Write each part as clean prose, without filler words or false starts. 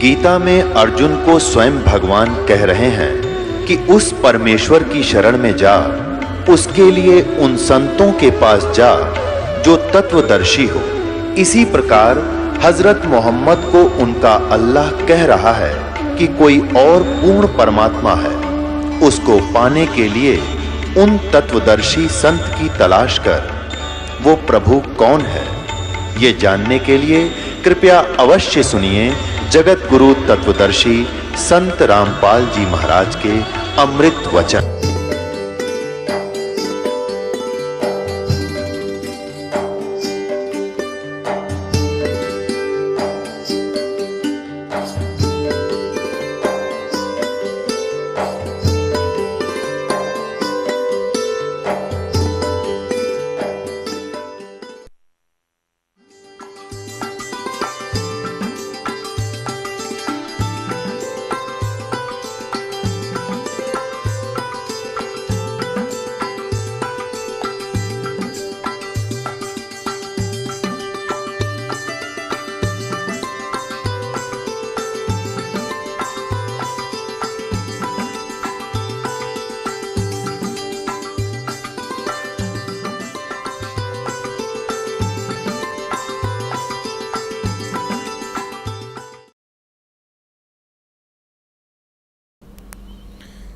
गीता में अर्जुन को स्वयं भगवान कह रहे हैं कि उस परमेश्वर की शरण में जा, उसके लिए उन संतों के पास जा जो तत्वदर्शी हो। इसी प्रकार हजरत मोहम्मद को उनका अल्लाह कह रहा है कि कोई और पूर्ण परमात्मा है, उसको पाने के लिए उन तत्वदर्शी संत की तलाश कर। वो प्रभु कौन है, ये जानने के लिए कृपया अवश्य सुनिए जगत गुरु तत्वदर्शी संत रामपाल जी महाराज के अमृत वचन।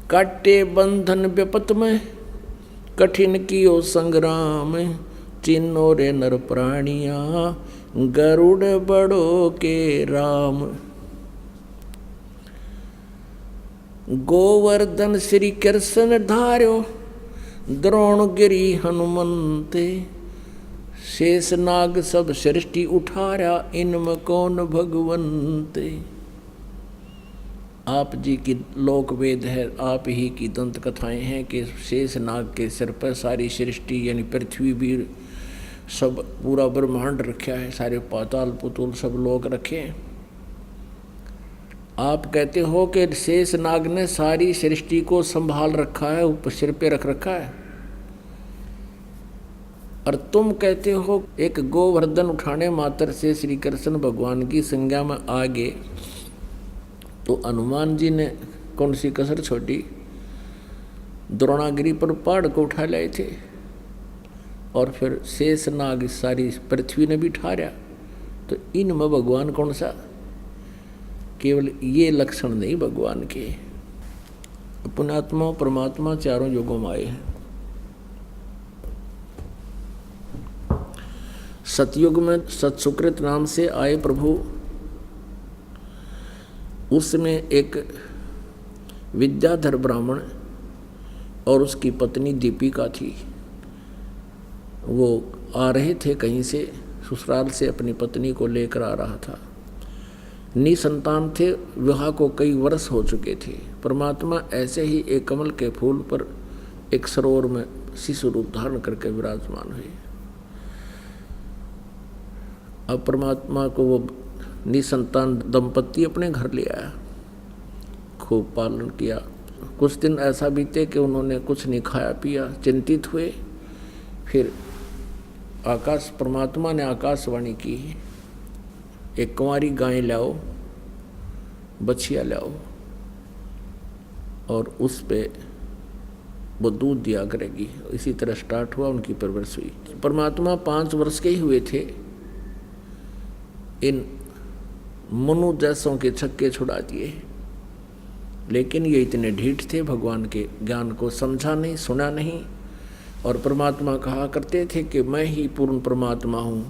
काटे बंधन विपत में, कठिन कियो संग्राम, चिन्नो रे नर प्राणिया, गरुड़ बड़ो के राम। गोवर्धन श्री कृष्ण धार्यो, द्रोण गिरी हनुमंते, शेष नाग सब सृष्टि उठाया, इनम कौन भगवंते। आप जी की लोक वेद है, आप ही की दंत कथाएं हैं कि शेष नाग के सिर पर सारी सृष्टि यानी पृथ्वी भी सब पूरा ब्रह्मांड रखा है, सारे पाताल पुतुल सब लोग रखे हैं। आप कहते हो कि शेष नाग ने सारी सृष्टि को संभाल रखा है, ऊपर सिर पे रख रखा है, और तुम कहते हो एक गोवर्धन उठाने मात्र से श्री कृष्ण भगवान की संज्ञा में आ गए। तो हनुमान जी ने कौन सी कसर छोड़ी, द्रोणागिरी पर पहाड़ को उठा लाए थे, और फिर शेष नाग सारी पृथ्वी ने भी ठारा। तो इनमें भगवान कौन सा? केवल ये लक्षण नहीं भगवान के। पुण्यात्मा परमात्मा चारों युगों में आए हैं। सतयुग में सत्सुकृत नाम से आए प्रभु, उसमें एक विद्याधर ब्राह्मण और उसकी पत्नी दीपिका थी। वो आ रहे थे कहीं से, ससुराल से अपनी पत्नी को लेकर आ रहा था। निसंतान थे, विवाह को कई वर्ष हो चुके थे। परमात्मा ऐसे ही एक कमल के फूल पर एक सरोवर में शिशु रूप धारण करके विराजमान हुए। अब परमात्मा को वो निसंतान दंपति अपने घर ले आया, खूब पालन किया। कुछ दिन ऐसा बीते कि उन्होंने कुछ नहीं खाया पिया, चिंतित हुए। फिर परमात्मा ने आकाशवाणी की, एक कुंवारी गाय लाओ, बछिया लाओ, और उस पे वो दूध दिया करेगी। इसी तरह स्टार्ट हुआ, उनकी परवरिश हुई। परमात्मा 5 वर्ष के ही हुए थे। इन मनु जैसों के छक्के छुड़ा दिए, लेकिन ये इतने ढीठ थे, भगवान के ज्ञान को समझा नहीं, सुना नहीं। और परमात्मा कहा करते थे कि मैं ही पूर्ण परमात्मा हूँ,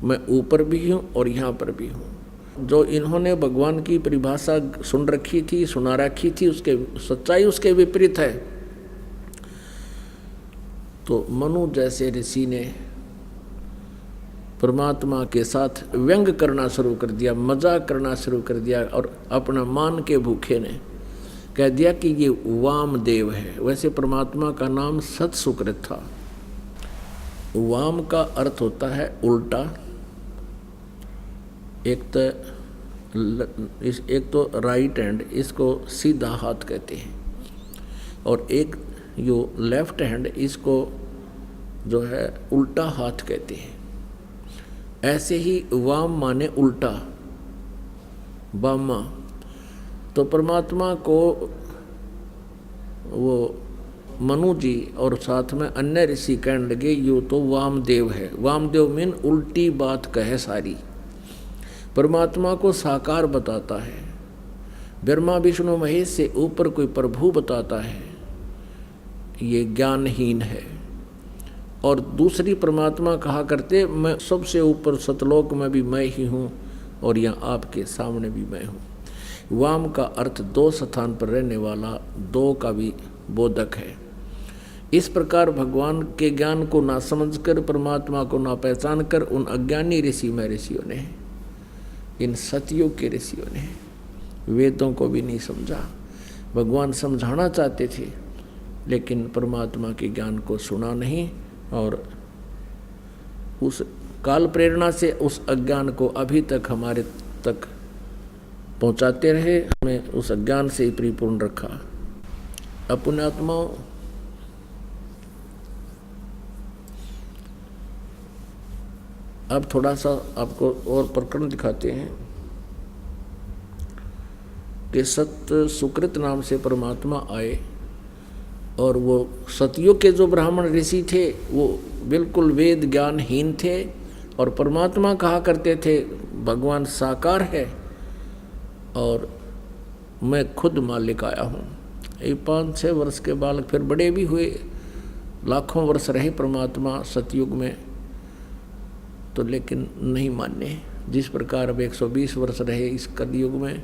मैं ऊपर भी हूँ और यहाँ पर भी हूँ। जो इन्होंने भगवान की परिभाषा सुन रखी थी, सुना रखी थी, उसके सच्चाई उसके विपरीत है। तो मनु जैसे ऋषि ने परमात्मा के साथ व्यंग करना शुरू कर दिया, मजाक करना शुरू कर दिया, और अपना मान के भूखे ने कह दिया कि ये वामदेव है। वैसे परमात्मा का नाम सत्सुकृत था। वाम का अर्थ होता है उल्टा। एक तो राइट हैंड, इसको सीधा हाथ कहते हैं, और एक जो लेफ्ट हैंड, इसको जो है उल्टा हाथ कहते हैं। ऐसे ही वाम माने उल्टा, बामा, तो परमात्मा को वो मनु जी और साथ में अन्य ऋषि कहने लगे यो तो वामदेव है। वामदेव मीन उल्टी बात कहे सारी, परमात्मा को साकार बताता है, ब्रह्मा विष्णु महेश से ऊपर कोई प्रभु बताता है, ये ज्ञानहीन है। और दूसरी परमात्मा कहा करते मैं सबसे ऊपर सतलोक में भी मैं ही हूँ और यहाँ आपके सामने भी मैं हूँ। वाम का अर्थ दो स्थान पर रहने वाला, दो का भी बोधक है। इस प्रकार भगवान के ज्ञान को ना समझकर, परमात्मा को ना पहचान कर उन अज्ञानी ऋषि में ऋषियों ने, इन सतयुग के ऋषियों ने वेदों को भी नहीं समझा। भगवान समझाना चाहते थे लेकिन परमात्मा के ज्ञान को सुना नहीं और उस काल प्रेरणा से उस अज्ञान को अभी तक हमारे तक पहुंचाते रहे, हमें उस अज्ञान से ही परिपूर्ण रखा। अपने आत्माओं, अब थोड़ा सा आपको और प्रकरण दिखाते हैं कि सत्य सुकृत नाम से परमात्मा आए और वो सतयुग के जो ब्राह्मण ऋषि थे वो बिल्कुल वेद ज्ञानहीन थे और परमात्मा कहा करते थे भगवान साकार है और मैं खुद मालिक आया हूँ। ये 5-6 वर्ष के बालक फिर बड़े भी हुए, लाखों वर्ष रहे परमात्मा सतयुग में, तो लेकिन नहीं माने। जिस प्रकार अब 120 वर्ष रहे इस कलयुग में,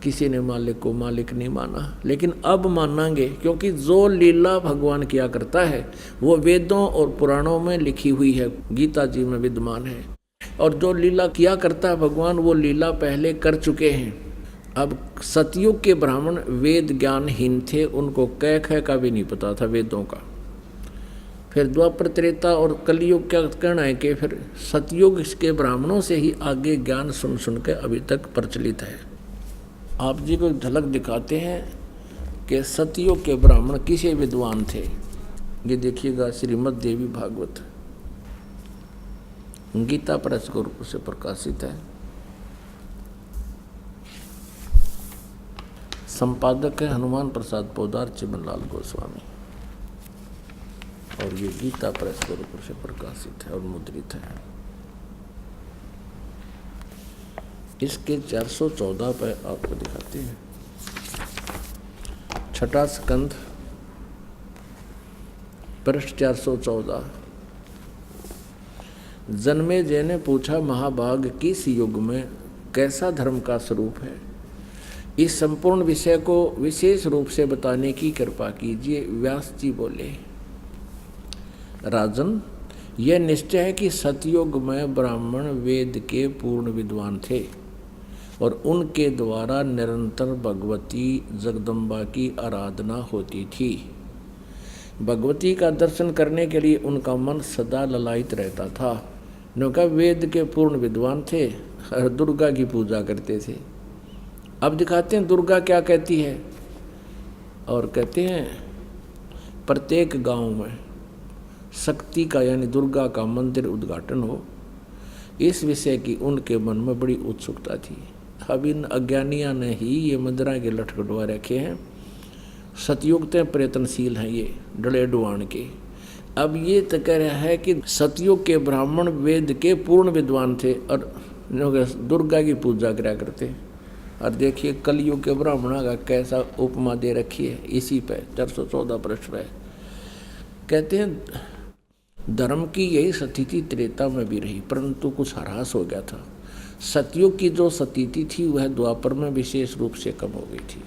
किसी ने मालिक को मालिक नहीं माना, लेकिन अब मानेंगे क्योंकि जो लीला भगवान किया करता है वो वेदों और पुराणों में लिखी हुई है, गीता जी में विद्यमान है। और जो लीला किया करता है भगवान वो लीला पहले कर चुके हैं। अब सतयुग के ब्राह्मण वेद ज्ञानहीन थे, उनको कह का भी नहीं पता था वेदों का। फिर द्वापर त्रेता और कलयुग क्या कहना है कि फिर सतयुग के ब्राह्मणों से ही आगे ज्ञान सुन सुन के अभी तक प्रचलित है। आप जी को झलक दिखाते हैं कि सतयुग के ब्राह्मण किसे विद्वान थे। ये देखिएगा श्रीमद् देवी भागवत गीता प्रेस गुरु से प्रकाशित है। संपादक है हनुमान प्रसाद पोदार चिमनलाल गोस्वामी और ये गीता प्रेस गुरु से प्रकाशित है और मुद्रित है। इसके 414 पे आपको दिखाते हैं। छठा स्कंध पृष्ठ 414। जन्मेजय ने पूछा, महाभाग किस युग में कैसा धर्म का स्वरूप है? इस संपूर्ण विषय को विशेष रूप से बताने की कृपा कीजिए। व्यास जी बोले, राजन, यह निश्चय है कि सतयुग में ब्राह्मण वेद के पूर्ण विद्वान थे और उनके द्वारा निरंतर भगवती जगदम्बा की आराधना होती थी। भगवती का दर्शन करने के लिए उनका मन सदा ललायित रहता था। उनका वेद के पूर्ण विद्वान थे और दुर्गा की पूजा करते थे। अब दिखाते हैं दुर्गा क्या कहती है, और कहते हैं प्रत्येक गांव में शक्ति का यानी दुर्गा का मंदिर उद्घाटन हो। इस विषय की उनके मन में बड़ी उत्सुकता थी। अब इन अज्ञानियों ने ही ये मंदिर के लटकटवा रखे हैं। सतयुग प्रयत्नशील हैं ये डले डुआन के। अब ये तो कह रहा है कि सतयुग के ब्राह्मण वेद के पूर्ण विद्वान थे और दुर्गा की पूजा करा करते। और देखिए कलयुग के ब्राह्मणों का कैसा उपमा दे रखी है इसी पे 414 पृष्ठ पे। कहते हैं धर्म की यही स्थिति त्रेता में भी रही, परंतु कुछ ह्रास हो गया था। सतयुग की जो स्थिति थी वह द्वापर में विशेष रूप से कम हो गई थी।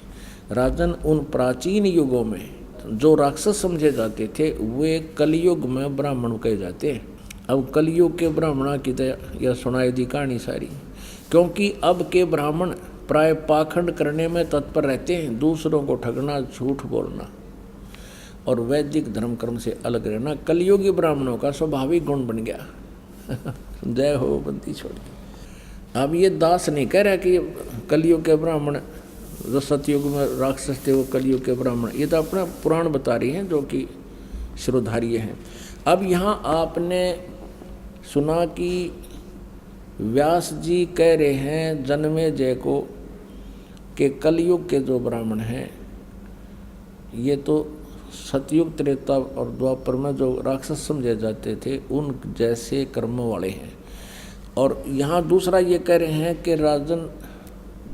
राजन, उन प्राचीन युगों में जो राक्षस समझे जाते थे वे कलयुग में ब्राह्मण कहे जाते हैं। अब कलयुग के ब्राह्मणों की तो यह सुनाई दी कहानी सारी, क्योंकि अब के ब्राह्मण प्राय पाखंड करने में तत्पर रहते हैं, दूसरों को ठगना, झूठ बोलना और वैदिक धर्म कर्म से अलग रहना कलयुगी ब्राह्मणों का स्वाभाविक गुण बन गया। जय हो बंदी छोड़ दी। अब ये दास नहीं कह रहा कि कलयुग के ब्राह्मण जो सतयुग में राक्षस थे वो कलयुग के ब्राह्मण, ये तो अपना पुराण बता रही हैं जो कि श्रोधार्य हैं। अब यहाँ आपने सुना कि व्यास जी कह रहे हैं जन्मेजय को कि कलयुग के जो ब्राह्मण हैं ये तो सतयुग, त्रेता और द्वापर में जो राक्षस समझे जाते थे उन जैसे कर्मों वाले हैं। और यहाँ दूसरा ये कह रहे हैं कि राजन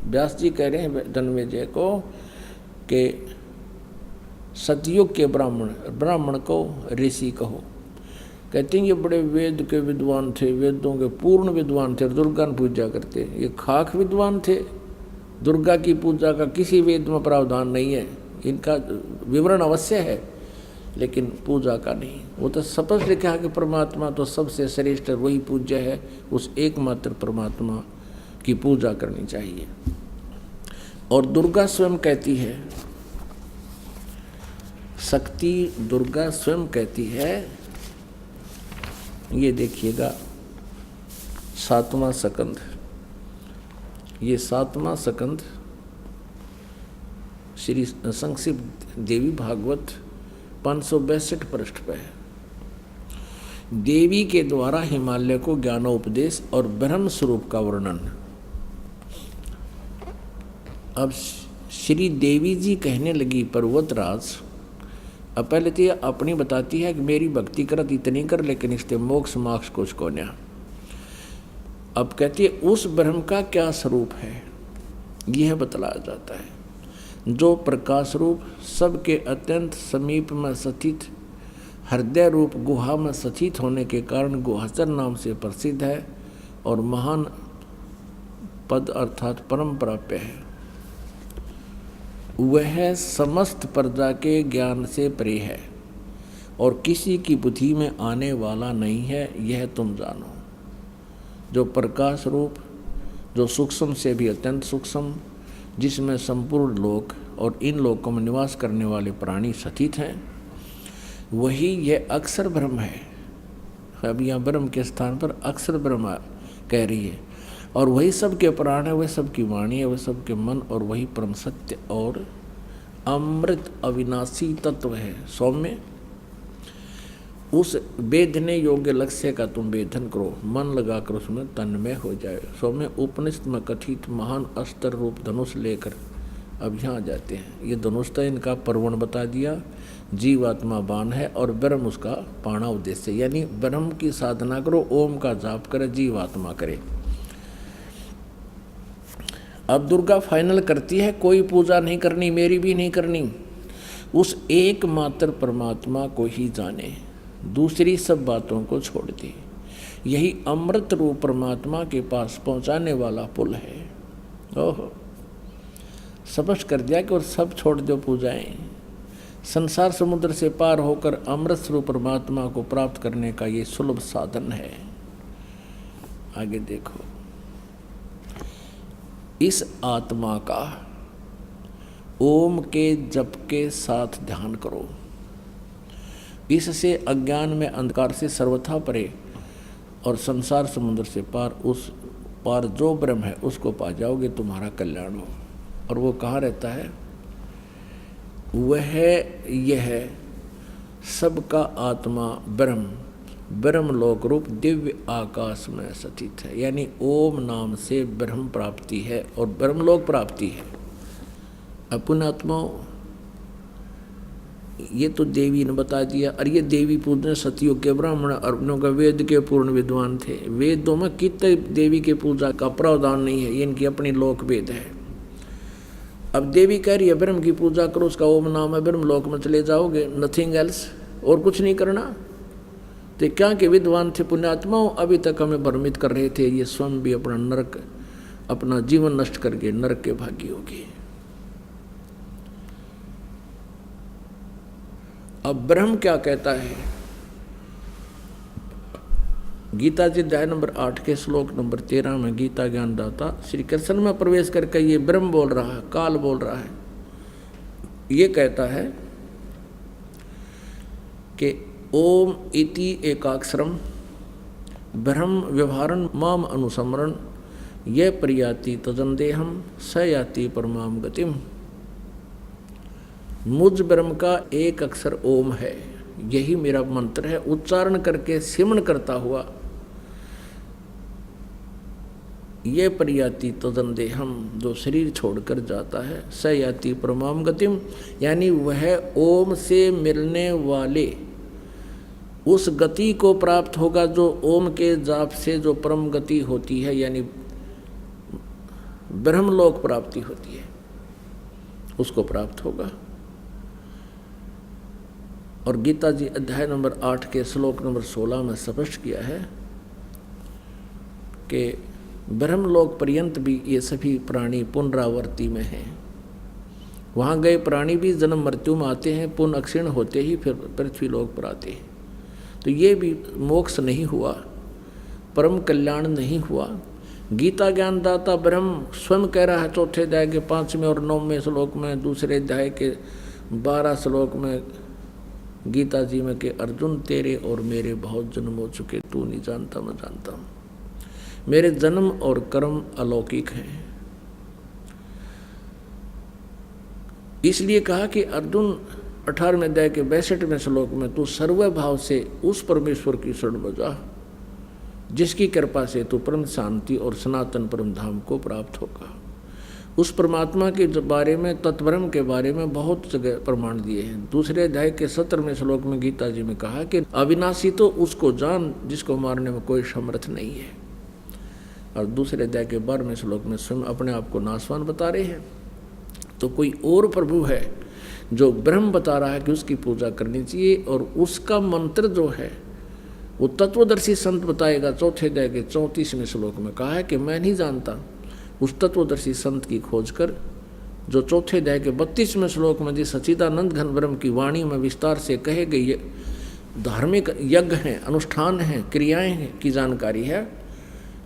व्यास जी कह रहे हैं जन्मेजय को कि सतयुग के ब्राह्मण को ऋषि कहो। कहते हैं ये बड़े वेद के विद्वान थे, वेदों के पूर्ण विद्वान थे, दुर्गा की पूजा करते। ये खाक विद्वान थे, दुर्गा की पूजा का किसी वेद में प्रावधान नहीं है। इनका विवरण अवश्य है लेकिन पूजा का नहीं। वो तो स्पष्ट लिखा है कि परमात्मा तो सबसे श्रेष्ठ वही पूज्य है, उस एकमात्र परमात्मा की पूजा करनी चाहिए। और दुर्गा स्वयं कहती है, शक्ति दुर्गा स्वयं कहती है, ये देखिएगा 7वां स्कंध, ये 7वां स्कंध श्री संक्षिप्त देवी भागवत 562 पृष्ठ पर है। देवी के द्वारा हिमालय को ज्ञानोपदेश और ब्रह्म स्वरूप का वर्णन। अब श्री देवी जी कहने लगी, पर्वतराज, अब पहले तो यह अपनी बताती है कि मेरी भक्ति करत इतनी कर, लेकिन इससे मोक्ष मोक्ष कुछ को न्या। अब कहती है उस ब्रह्म का क्या स्वरूप है, यह बतलाया जाता है, जो प्रकाश रूप सबके अत्यंत समीप में स्थित हृदय रूप गुहा में स्थित होने के कारण गुहाचर नाम से प्रसिद्ध है और महान पद अर्थात परम प्राप्य है। वह समस्त प्रजा के ज्ञान से परे है और किसी की बुद्धि में आने वाला नहीं है, यह तुम जानो। जो प्रकाश रूप, जो सूक्ष्म से भी अत्यंत सूक्ष्म, जिसमें संपूर्ण लोक और इन लोकों में निवास करने वाले प्राणी स्थित हैं, वही यह अक्षर ब्रह्म है। अब यहाँ ब्रह्म के स्थान पर अक्षर ब्रह्म कह रही है। और वही सबके प्राण है, वही सबकी वाणी है, वही सबके मन, और वही परम सत्य और अमृत अविनाशी तत्व है। सौम्य, उस वेदने योग्य लक्ष्य का तुम वेदन करो, मन लगाकर उसमें तन्मय हो जाए। सौम्य, उपनिषद में कथित महान अस्त्र रूप धनुष लेकर अब यहाँ जाते हैं। ये धनुष तो इनका पर्वण बता दिया, जीवात्मा बाण है और ब्रह्म उसका पाणा उद्देश्य, यानी ब्रह्म की साधना करो, ओम का जाप करे, जीवात्मा करे। अब दुर्गा फाइनल करती है, कोई पूजा नहीं करनी, मेरी भी नहीं करनी, उस एकमात्र परमात्मा को ही जाने, दूसरी सब बातों को छोड़ दे। यही अमृत रूप परमात्मा के पास पहुंचाने वाला पुल है। ओहो, स्पष्ट कर दिया कि और सब छोड़ दो पूजाएं। संसार समुद्र से पार होकर अमृत स्वरूप परमात्मा को प्राप्त करने का ये सुलभ साधन है। आगे देखो, इस आत्मा का ओम के जप के साथ ध्यान करो। इससे अज्ञान में अंधकार से सर्वथा परे और संसार समुद्र से पार, उस पार जो ब्रह्म है उसको पा जाओगे, तुम्हारा कल्याण हो। और वो कहाँ रहता है? वह यह सबका आत्मा ब्रह्म लोक रूप दिव्य आकाश में स्थित है। यानी ओम नाम से ब्रह्म प्राप्ति है और ब्रह्मलोक प्राप्ति है। अपन आत्माओं, ये तो देवी ने बता दिया। और ये देवी पूजने सतयुग के ब्राह्मण अर्जुनों का वेद के पूर्ण विद्वान थे। वेदों में कितने देवी के पूजा का प्रावधान नहीं है, ये इनकी अपनी लोक वेद है। अब देवी कह रही है ब्रह्म की पूजा करो, उसका ओम नाम है, ब्रह्म लोक में चले जाओगे, नथिंग एल्स, और कुछ नहीं करना। तो क्या के विद्वान थे पुण्यात्माओं, अभी तक हमें भ्रमित कर रहे थे, ये स्वयं भी अपना जीवन नष्ट करके नरक के भागी होगी। अब ब्रह्म क्या कहता है? गीता जी अध्याय नंबर 8 के श्लोक नंबर 13 में गीता ज्ञानदाता श्री कृष्ण में प्रवेश करके ये ब्रह्म बोल रहा है, काल बोल रहा है। ये कहता है कि ओम इति एकाक्षरम ब्रह्म व्यवहारन माम अनुसमरण ये प्रयाति तजंदेहम स याति परमाम गतिम। मुझ ब्रह्म का एक अक्षर ओम है, यही मेरा मंत्र है। उच्चारण करके सिमरण करता हुआ ये परियाति तदन देहम, जो शरीर छोड़कर जाता है, स याति परमाम गतिम, यानी वह ओम से मिलने वाले उस गति को प्राप्त होगा जो ओम के जाप से जो परम गति होती है, यानी ब्रह्मलोक प्राप्ति होती है, उसको प्राप्त होगा। और गीता जी अध्याय नंबर 8 के श्लोक नंबर 16 में स्पष्ट किया है कि ब्रह्मलोक पर्यंत भी ये सभी प्राणी पुनरावर्ती में हैं। वहाँ गए प्राणी भी जन्म मृत्यु में आते हैं, पुनः अक्षीण होते ही फिर पृथ्वी लोक पर आते हैं। तो ये भी मोक्ष नहीं हुआ, परम कल्याण नहीं हुआ। गीता ज्ञानदाता ब्रह्म स्वयं कह रहा है चौथे अध्याय के 5वें और 9वें श्लोक में, दूसरे अध्याय के 12 श्लोक में गीता जी में कि अर्जुन तेरे और मेरे बहुत जन्म हो चुके, तू नहीं जानता मैं जानता हूँ। मेरे जन्म और कर्म अलौकिक हैं। इसलिए कहा कि अर्जुन 18वें अध्याय के 62वें श्लोक में तू सर्वभाव से उस परमेश्वर की शरण में जा जिसकी कृपा से तू परम शांति और सनातन परम धाम को प्राप्त होगा। उस परमात्मा के बारे में, तत्ब्रह्म के बारे में बहुत जगह प्रमाण दिए हैं। दूसरे अध्याय के 17वें श्लोक में गीता जी में कहा कि अविनाशी तो उसको जान जिसको मारने में कोई समर्थ नहीं है। और दूसरे अध्याय के 12वें श्लोक में स्वयं अपने आप को नाशवान बता रहे हैं। तो कोई और प्रभु है जो ब्रह्म बता रहा है कि उसकी पूजा करनी चाहिए, और उसका मंत्र जो है वो तत्वदर्शी संत बताएगा। चौथे अध्याय के 34वें श्लोक में कहा है कि मैं नहीं जानता। उस तत्वदर्शी संत की खोज कर, जो चौथे अध्याय के 32वें श्लोक में जिस सच्चिदानंद घन ब्रह्म की वाणी में विस्तार से कहे गई धार्मिक यज्ञ हैं, अनुष्ठान हैं, क्रियाएं हैं की जानकारी है,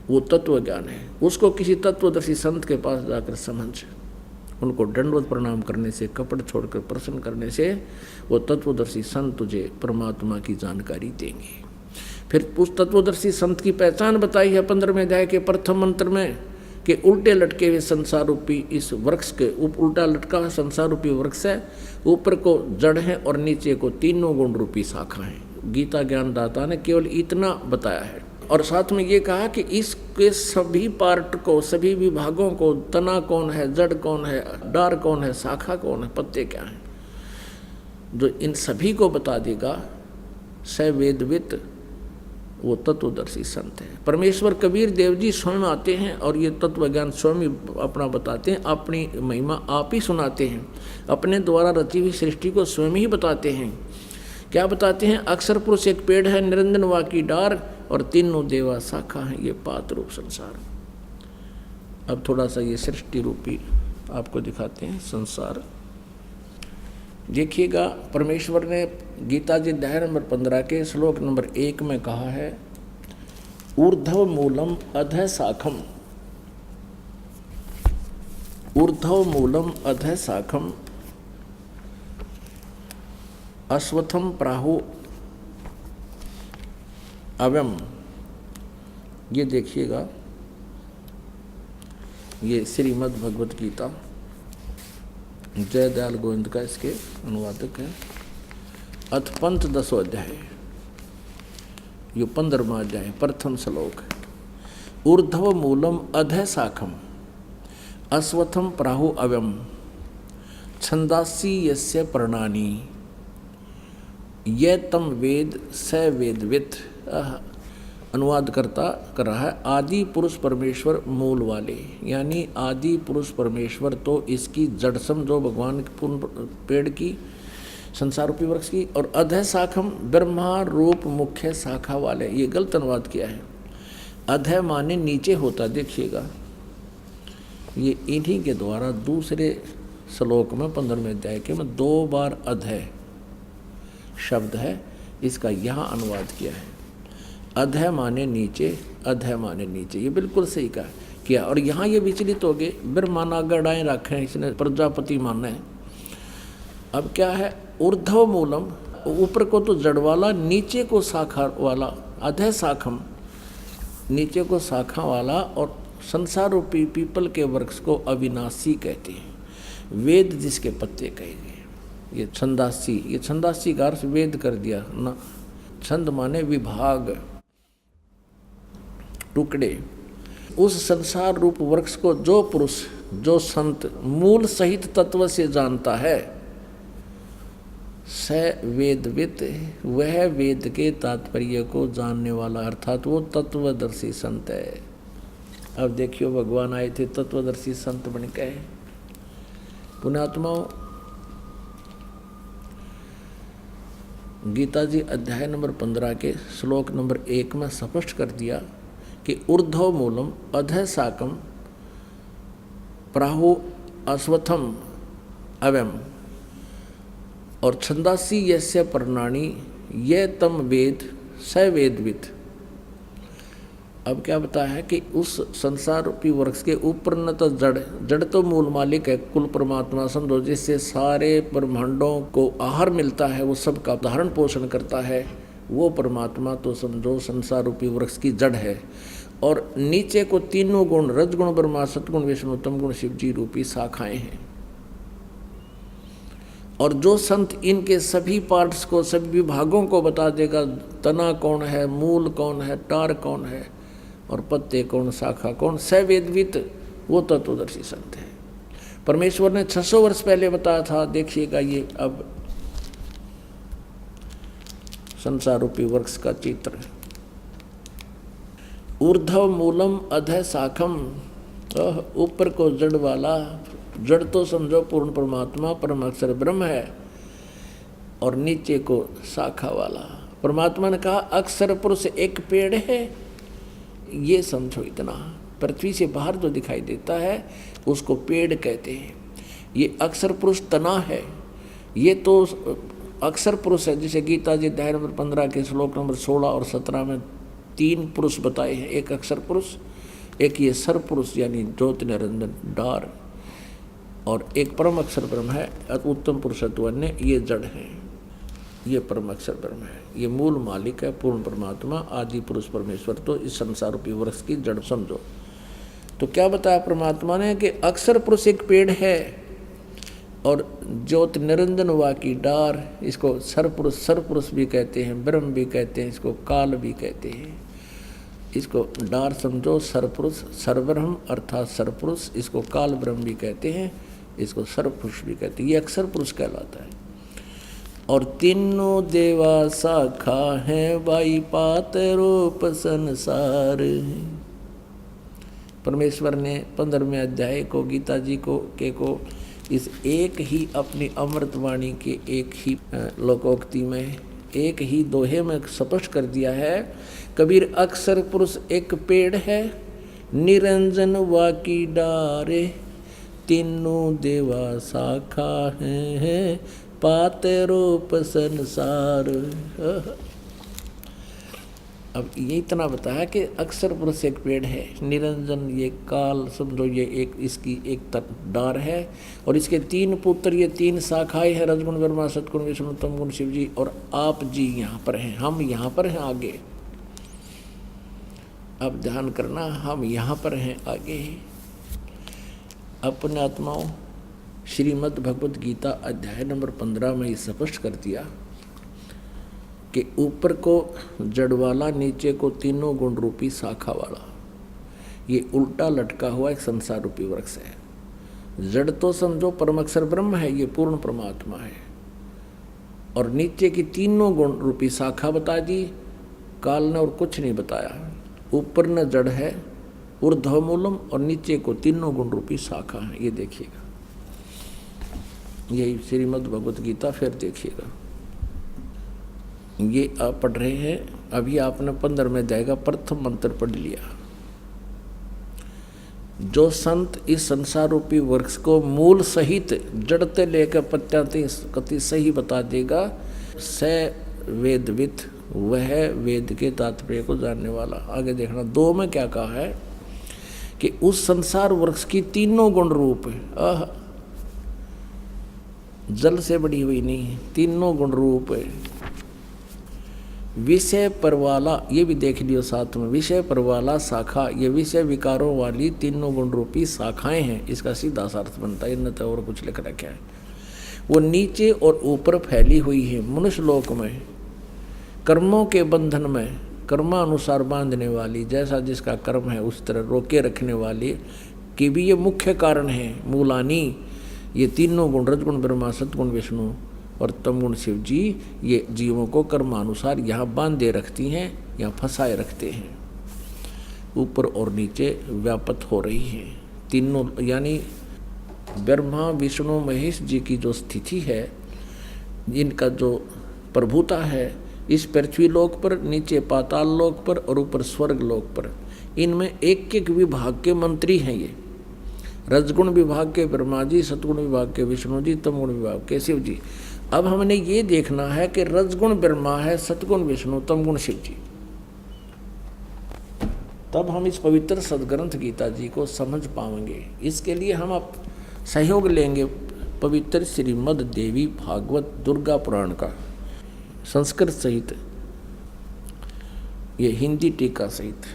वो तत्व ज्ञान है। उसको किसी तत्वदर्शी संत के पास जाकर समझ, उनको दंडवत प्रणाम करने से, कपट छोड़कर प्रसन्न करने से वो तत्वदर्शी संत तुझे परमात्मा की जानकारी देंगे। फिर उस तत्वदर्शी संत की पहचान बताई है 15वें अध्याय के प्रथम मंत्र में कि उल्टे लटके हुए संसार रूपी इस वृक्ष के उल्टा लटका हुआ संसार रूपी वृक्ष है, ऊपर को जड़ है और नीचे को तीनों गुण रूपी शाखा है। गीता ज्ञानदाता ने केवल इतना बताया है। और साथ में ये कहा कि इसके सभी पार्ट को, सभी विभागों को, तना कौन है, जड़ कौन है, डार कौन है, शाखा कौन है, पत्ते क्या हैं, जो इन सभी को बता देगा स वेदवित, वो तत्वदर्शी संत है। परमेश्वर कबीर देव जी स्वयं आते हैं और ये तत्व ज्ञान स्वयं ही अपना बताते हैं, अपनी महिमा आप ही सुनाते हैं, अपने द्वारा रची हुई सृष्टि को स्वयं ही बताते हैं। क्या बताते हैं? अक्षर पुरुष एक पेड़ है, निरंजन वा की डार, और तीनों देवा शाखा है, ये पात रूप संसार। अब थोड़ा सा ये सृष्टि रूपी आपको दिखाते हैं संसार। देखिएगा, परमेश्वर ने गीता जी अध्याय नंबर 15 के श्लोक नंबर 1 में कहा है ऊर्ध्व मूलम अधः शाखम, ऊर्ध्व मूलम अधः शाखम अश्वत्थम प्राहु अव्यम। ये देखिएगा, ये श्रीमद् भगवत गीता जय दयाल गोविंद का इसके अनुवादक है। अथ पंथ 10 अध्याय, ये 15वां अध्याय, प्रथम श्लोक। ऊर्ध्व मूलम अधः शाखम अश्वत्थम प्राहु अव्यम छंदासी यस्य पर्णानि ये तम वेद स वेदवित। अनुवाद करता कर रहा है आदि पुरुष परमेश्वर मूल वाले, यानी आदि पुरुष परमेश्वर तो इसकी जड़ समझो भगवान पेड़ की, संसार रूपी वृक्ष की, और अधः शाखम ब्रह्मा रूप मुख्य शाखा वाले। ये गलत अनुवाद किया है। अधः माने नीचे होता, देखिएगा ये इन्हीं के द्वारा दूसरे श्लोक में 15वें अध्याय के में 2 बार अधः शब्द है, इसका यहाँ अनुवाद किया है। अधः माने नीचे, अधः माने नीचे, ये बिल्कुल सही कहा किया। और यहाँ ये विचलित हो गए, ब्रह्माना गड़ाएँ रखे हैं, इसने प्रजापति माना है। अब क्या है? ऊर्ध्व मूलम, ऊपर को तो जड़ वाला, नीचे को शाखा वाला, अधः शाखम, नीचे को शाखा वाला, और संसार रूपी पीपल के वृक्ष को अविनाशी कहते हैं, वेद जिसके पत्ते कहे गए। ये छंदासी, ये छंदासी का अर्थ वेद कर दिया ना। छंद माने विभाग, टुकड़े, उस संसार रूप वृक्ष को जो पुरुष, जो संत मूल सहित तत्व से जानता है, स वेदवित, वह वेद के तात्पर्य को जानने वाला, अर्थात वो तत्वदर्शी संत है। अब देखियो, भगवान आए थे तत्वदर्शी संत बन के। पुण्यात्माओं, गीता जी अध्याय नंबर 15 के श्लोक नंबर 1 में स्पष्ट कर दिया कि ऊर्ध्व मूलम अधः शाकम प्राहु अश्वत्थम अव्यम, और छंदासी यस्य पर्णानि ये तम वेद स वेदवित। अब क्या बताया है कि उस संसार रूपी वृक्ष के ऊपर न तो जड़ तो मूल मालिक है, कुल परमात्मा समझो, जिससे सारे ब्रह्मांडों को आहार मिलता है, वो सबका धारण पोषण करता है, वो परमात्मा तो समझो संसार रूपी वृक्ष की जड़ है। और नीचे को तीनों गुण, रजगुण ब्रह्मा, सतगुण विष्णु, तम गुण शिव जी रूपी शाखाएं हैं। और जो संत इनके सभी पार्ट्स को, सभी विभागों को बता देगा, तना कौन है, मूल कौन है, टार कौन है, और पत्ते कौन, शाखा कौन, सवेदवित, वो तत्वदर्शी संत है। परमेश्वर ने 600 वर्ष पहले बताया था। देखिएगा ये अब संसार रूपी वृक्ष का चित्र। ऊर्ध्व मूलम अधः शाखम, ऊपर को जड़ वाला, जड़ तो समझो पूर्ण परमात्मा परम अक्षर ब्रह्म है, और नीचे को शाखा वाला। परमात्मा ने कहा अक्षर पुरुष एक पेड़ है, ये समझो इतना। पृथ्वी से बाहर जो दिखाई देता है उसको पेड़ कहते हैं। ये अक्षर पुरुष तना है, ये तो अक्षर पुरुष है। जिसे गीता जी अध्याय नंबर 15 के श्लोक नंबर 16 और 17 में 3 पुरुष बताए हैं। एक अक्षर पुरुष, एक ये सर पुरुष यानी ज्योति निरंजन डार, और एक परम अक्षर ब्रह्म है, उत्तम पुरुषत्व अन्य, ये जड़ है, ये परम अक्षर ब्रह्म है, ये मूल मालिक है, पूर्ण परमात्मा आदि पुरुष परमेश्वर। तो इस संसार रूपी वृक्ष की जड़ समझो। तो क्या बताया परमात्मा ने कि अक्षर पुरुष एक पेड़ है, और ज्योति निरंजन वा की डार, इसको सर पुरुष भी कहते हैं, ब्रह्म भी कहते हैं, इसको काल भी कहते हैं। इसको डार समझो, सरपुरुष, सरब्रह्म अर्थात सरपुरुष, इसको काल ब्रह्म भी कहते हैं, इसको सर्वपुरुष भी कहते हैं। ये अक्षर पुरुष कहलाता है। और तीनों देवा शाखा है, वाई पात रूप संसार। परमेश्वर ने 15वें अध्याय को गीता जी को इस एक ही अपनी अमृत वाणी के एक ही लोकोक्ति में, एक ही दोहे में स्पष्ट कर दिया है। कबीर अक्षर पुरुष एक पेड़ है, निरंजन वा की डारे, तीनों देवा शाखा है, पाते रूप संसार। अब ये इतना बताया कि अक्षर पुरुष एक पेड़ है, निरंजन ये काल समझो, ये एक इसकी एक डार है, और इसके 3 पुत्र, ये 3 शाखाएं हैं, रजगुण ब्रह्मा, सतगुण विष्णु, तम गुण शिव जी, और आप जी यहाँ पर हैं, हम यहाँ पर हैं आगे। अब ध्यान करना, हम यहाँ पर हैं आगे। अपने आत्माओं, श्रीमद् भगवद गीता अध्याय नंबर 15 में ये स्पष्ट कर दिया कि ऊपर को जड़ वाला, नीचे को तीनों गुण रूपी शाखा वाला, ये उल्टा लटका हुआ एक संसार रूपी वृक्ष है। जड़ तो समझो परमअक्षर ब्रह्म है, ये पूर्ण परमात्मा है, और नीचे की तीनों गुण रूपी शाखा बता दी काल ने, और कुछ नहीं बताया। ऊपर न जड़ है, ऊर्ध्व मूलम, और नीचे को तीनों गुण रूपी शाखा है। ये देखिएगा, यही श्रीमद् भगवद गीता, फिर देखिएगा। ये आप पढ़ रहे हैं, अभी आपने 15वें अध्याय का प्रथम मंत्र पढ़ लिया। जो संत इस संसार रूपी वृक्ष को मूल सहित जड़ते लेकर पत्याति सही बता देगा, स वेदवित, वह वेद के तात्पर्य को जानने वाला। आगे देखना 2 में क्या कहा है कि उस संसार वृक्ष की तीनों गुण रूप, जल से बड़ी हुई नहीं, तीनों गुण रूप विषय पर वाला, ये भी देख लियो साथ में, विषय पर वाला शाखा, ये विषय विकारों वाली तीनों गुण रूपी शाखाएं हैं। इसका सीधा अर्थ बनता है, न तो और कुछ लिख रखा है। वो नीचे और ऊपर फैली हुई है। मनुष्य लोक में कर्मों के बंधन में, कर्मानुसार बांधने वाली, जैसा जिसका कर्म है उस तरह रोके रखने वाली की भी ये मुख्य कारण है। मूलानी, ये तीनों गुण रजगुण ब्रह्मा, सतगुण विष्णु और तमगुण शिव जी, ये जीवों को कर्मानुसार यहाँ बांधे रखती हैं, यहाँ फंसाए रखते हैं, ऊपर और नीचे व्यापत हो रही हैं तीनों। यानी ब्रह्मा विष्णु महेश जी की जो स्थिति है, इनका जो प्रभुता है इस पृथ्वी लोक पर, नीचे पाताल लोक पर और ऊपर स्वर्ग लोक पर, इनमें एक एक विभाग के मंत्री हैं ये। रजगुण विभाग के ब्रह्मा जी, सतगुण विभाग के विष्णु जी, तमगुण विभाग के शिव जी। अब हमने ये देखना है कि रजगुण ब्रह्मा है, सतगुण विष्णु, तमगुण शिव जी, तब हम इस पवित्र सदग्रंथ गीता जी को समझ पाएंगे। इसके लिए हम आप सहयोग लेंगे पवित्र श्रीमद् देवी भागवत दुर्गा पुराण का, संस्कृत सहित, ये हिंदी टीका सहित।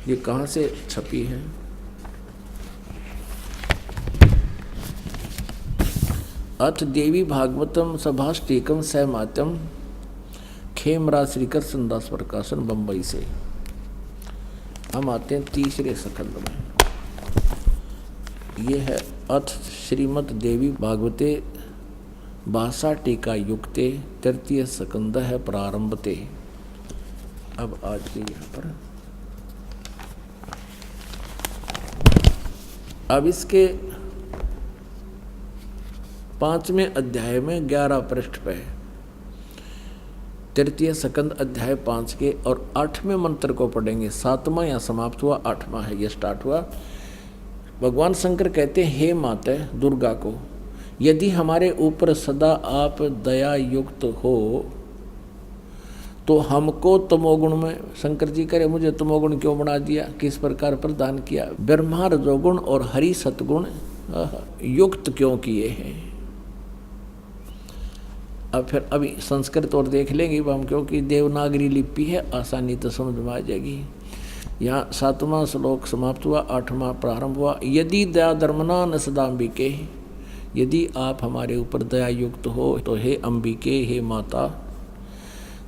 ये कहाँ से छपी है? अथ देवी भागवतम सभाष्टीकम सहमात्यम, खेमरा श्रीकृष्ण दास प्रकाशन, बम्बई से। हम आते हैं तीसरे स्कंद में। ये है अथ श्रीमद् देवी भागवते भाषा टीका युक्ते, तृतीय स्कंद है प्रारंभते। अब आज के यहाँ पर अब इसके 5वें अध्याय में 11 पृष्ठ पे तृतीय स्कंद अध्याय 5 के और 8वें मंत्र को पढ़ेंगे। 7वां यहाँ समाप्त हुआ, 8वां है ये स्टार्ट हुआ। भगवान शंकर कहते हैं, हे माता दुर्गा को, यदि हमारे ऊपर सदा आप दया युक्त हो तो हमको तमोगुण में, शंकर जी करे मुझे तमोगुण क्यों बना दिया, किस प्रकार प्रदान किया, ब्रह्मा रजोगुण और हरि सतगुण युक्त क्यों किए हैं। अब फिर अभी संस्कृत और देख लेंगे हम, क्योंकि देवनागरी लिपि है, आसानी तो समझ में आ जाएगी। यहाँ 7वां श्लोक समाप्त हुआ, 8वां प्रारंभ हुआ। यदि दया धर्मना न सदाम्बिके, यदि आप हमारे ऊपर दया युक्त हो तो हे अंबिके, हे माता,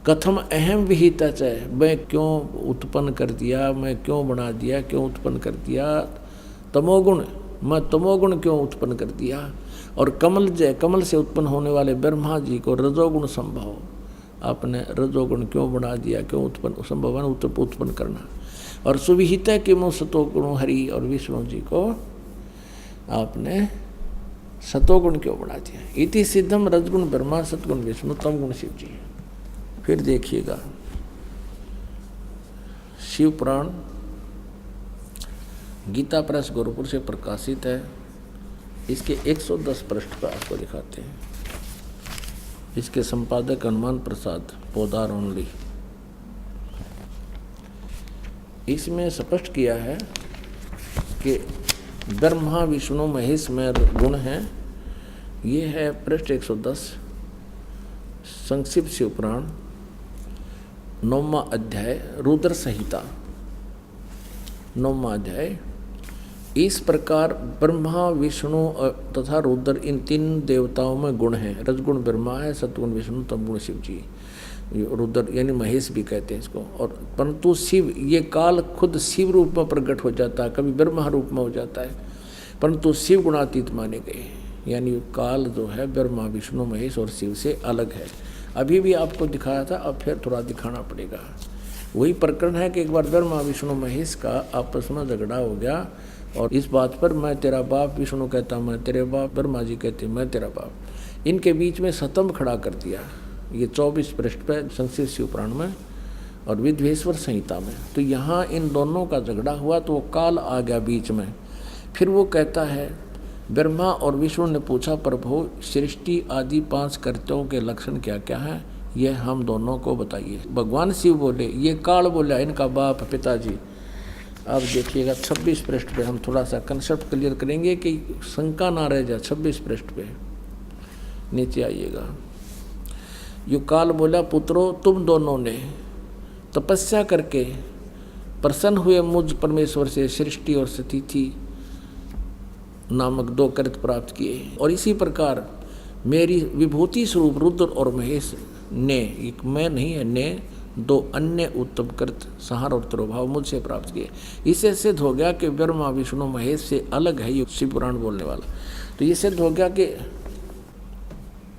कथम अहम विहिता च, मैं क्यों उत्पन्न कर दिया, मैं क्यों बना दिया, क्यों उत्पन्न कर दिया तमोगुण, मैं तमोगुण क्यों उत्पन्न कर दिया। और कमल जय, कमल से उत्पन्न होने वाले ब्रह्मा जी को रजोगुण संभव, आपने रजोगुण क्यों बना दिया, क्यों उत्पन्न संभव उत्पन्न करना। और सुविहिता के मुँह सतोगुण हरि और विष्णु जी को आपने सतोगुण क्यों बना दिया। इति सिद्धम रजगुण ब्रह्मा, सतगुण विष्णु, तमगुण शिव जी। फिर देखिएगा शिव पुराण गीता प्रेस गोरखपुर से प्रकाशित है। इसके 110 पृष्ठ पर आपको दिखाते हैं। इसके संपादक हनुमान प्रसाद पोदार ओनली। इसमें स्पष्ट किया है कि ब्रह्मा विष्णु महेश में गुण हैं। ये है पृष्ठ 110, संक्षिप्त शिव पुराण 9वां अध्याय, रुद्र संहिता 9वां अध्याय। इस प्रकार ब्रह्मा विष्णु तथा रुद्र, इन 3 देवताओं में गुण हैं। रजगुण ब्रह्मा है, सतगुण विष्णु, तमगुण शिव जी। रुद्र यानी महेश भी कहते हैं इसको। और परंतु शिव, ये काल खुद शिव रूप में प्रकट हो जाता है, कभी ब्रह्मा रूप में हो जाता है, परंतु शिव गुणातीत माने गए। यानी काल जो है ब्रह्मा विष्णु महेश और शिव से अलग है। अभी भी आपको दिखाया था, अब फिर थोड़ा दिखाना पड़ेगा। वही प्रकरण है कि एक बार ब्रह्मा विष्णु महेश का आपस में झगड़ा हो गया और इस बात पर मैं तेरा बाप, विष्णु कहता मैं तेरे बाप, ब्रह्मा जी कहते मैं तेरा बाप। इनके बीच में स्तंभ खड़ा कर दिया। ये 24 पृष्ठ पर संक्षिप्त शिव पुराण में और विद्वेश्वर संहिता में। तो यहाँ इन दोनों का झगड़ा हुआ तो वो काल आ गया बीच में। फिर वो कहता है, ब्रह्मा और विष्णु ने पूछा, प्रभु सृष्टि आदि 5 कर्तव्यों के लक्षण क्या क्या हैं, यह हम दोनों को बताइए। भगवान शिव बोले, ये काल बोला, इनका बाप पिताजी। अब देखिएगा 26 पृष्ठ पे हम थोड़ा सा कंसेप्ट क्लियर करेंगे कि शंका ना रह जाए। 26 पृष्ठ पे नीचे आइएगा। यो काल बोला, पुत्रों तुम दोनों ने तपस्या करके प्रसन्न हुए मुझ परमेश्वर से सृष्टि और स्थिति नामक 2 कृत प्राप्त किए। और इसी प्रकार मेरी विभूति स्वरूप रुद्र और महेश ने, एक मैं नहीं है, ने दो अन्य उत्तमकृत संहार और तिरोभाव मुझसे प्राप्त किए। इससे सिद्ध हो गया कि ब्रह्मा विष्णु महेश से अलग है ये शिव पुराण बोलने वाला। तो ये सिद्ध हो गया कि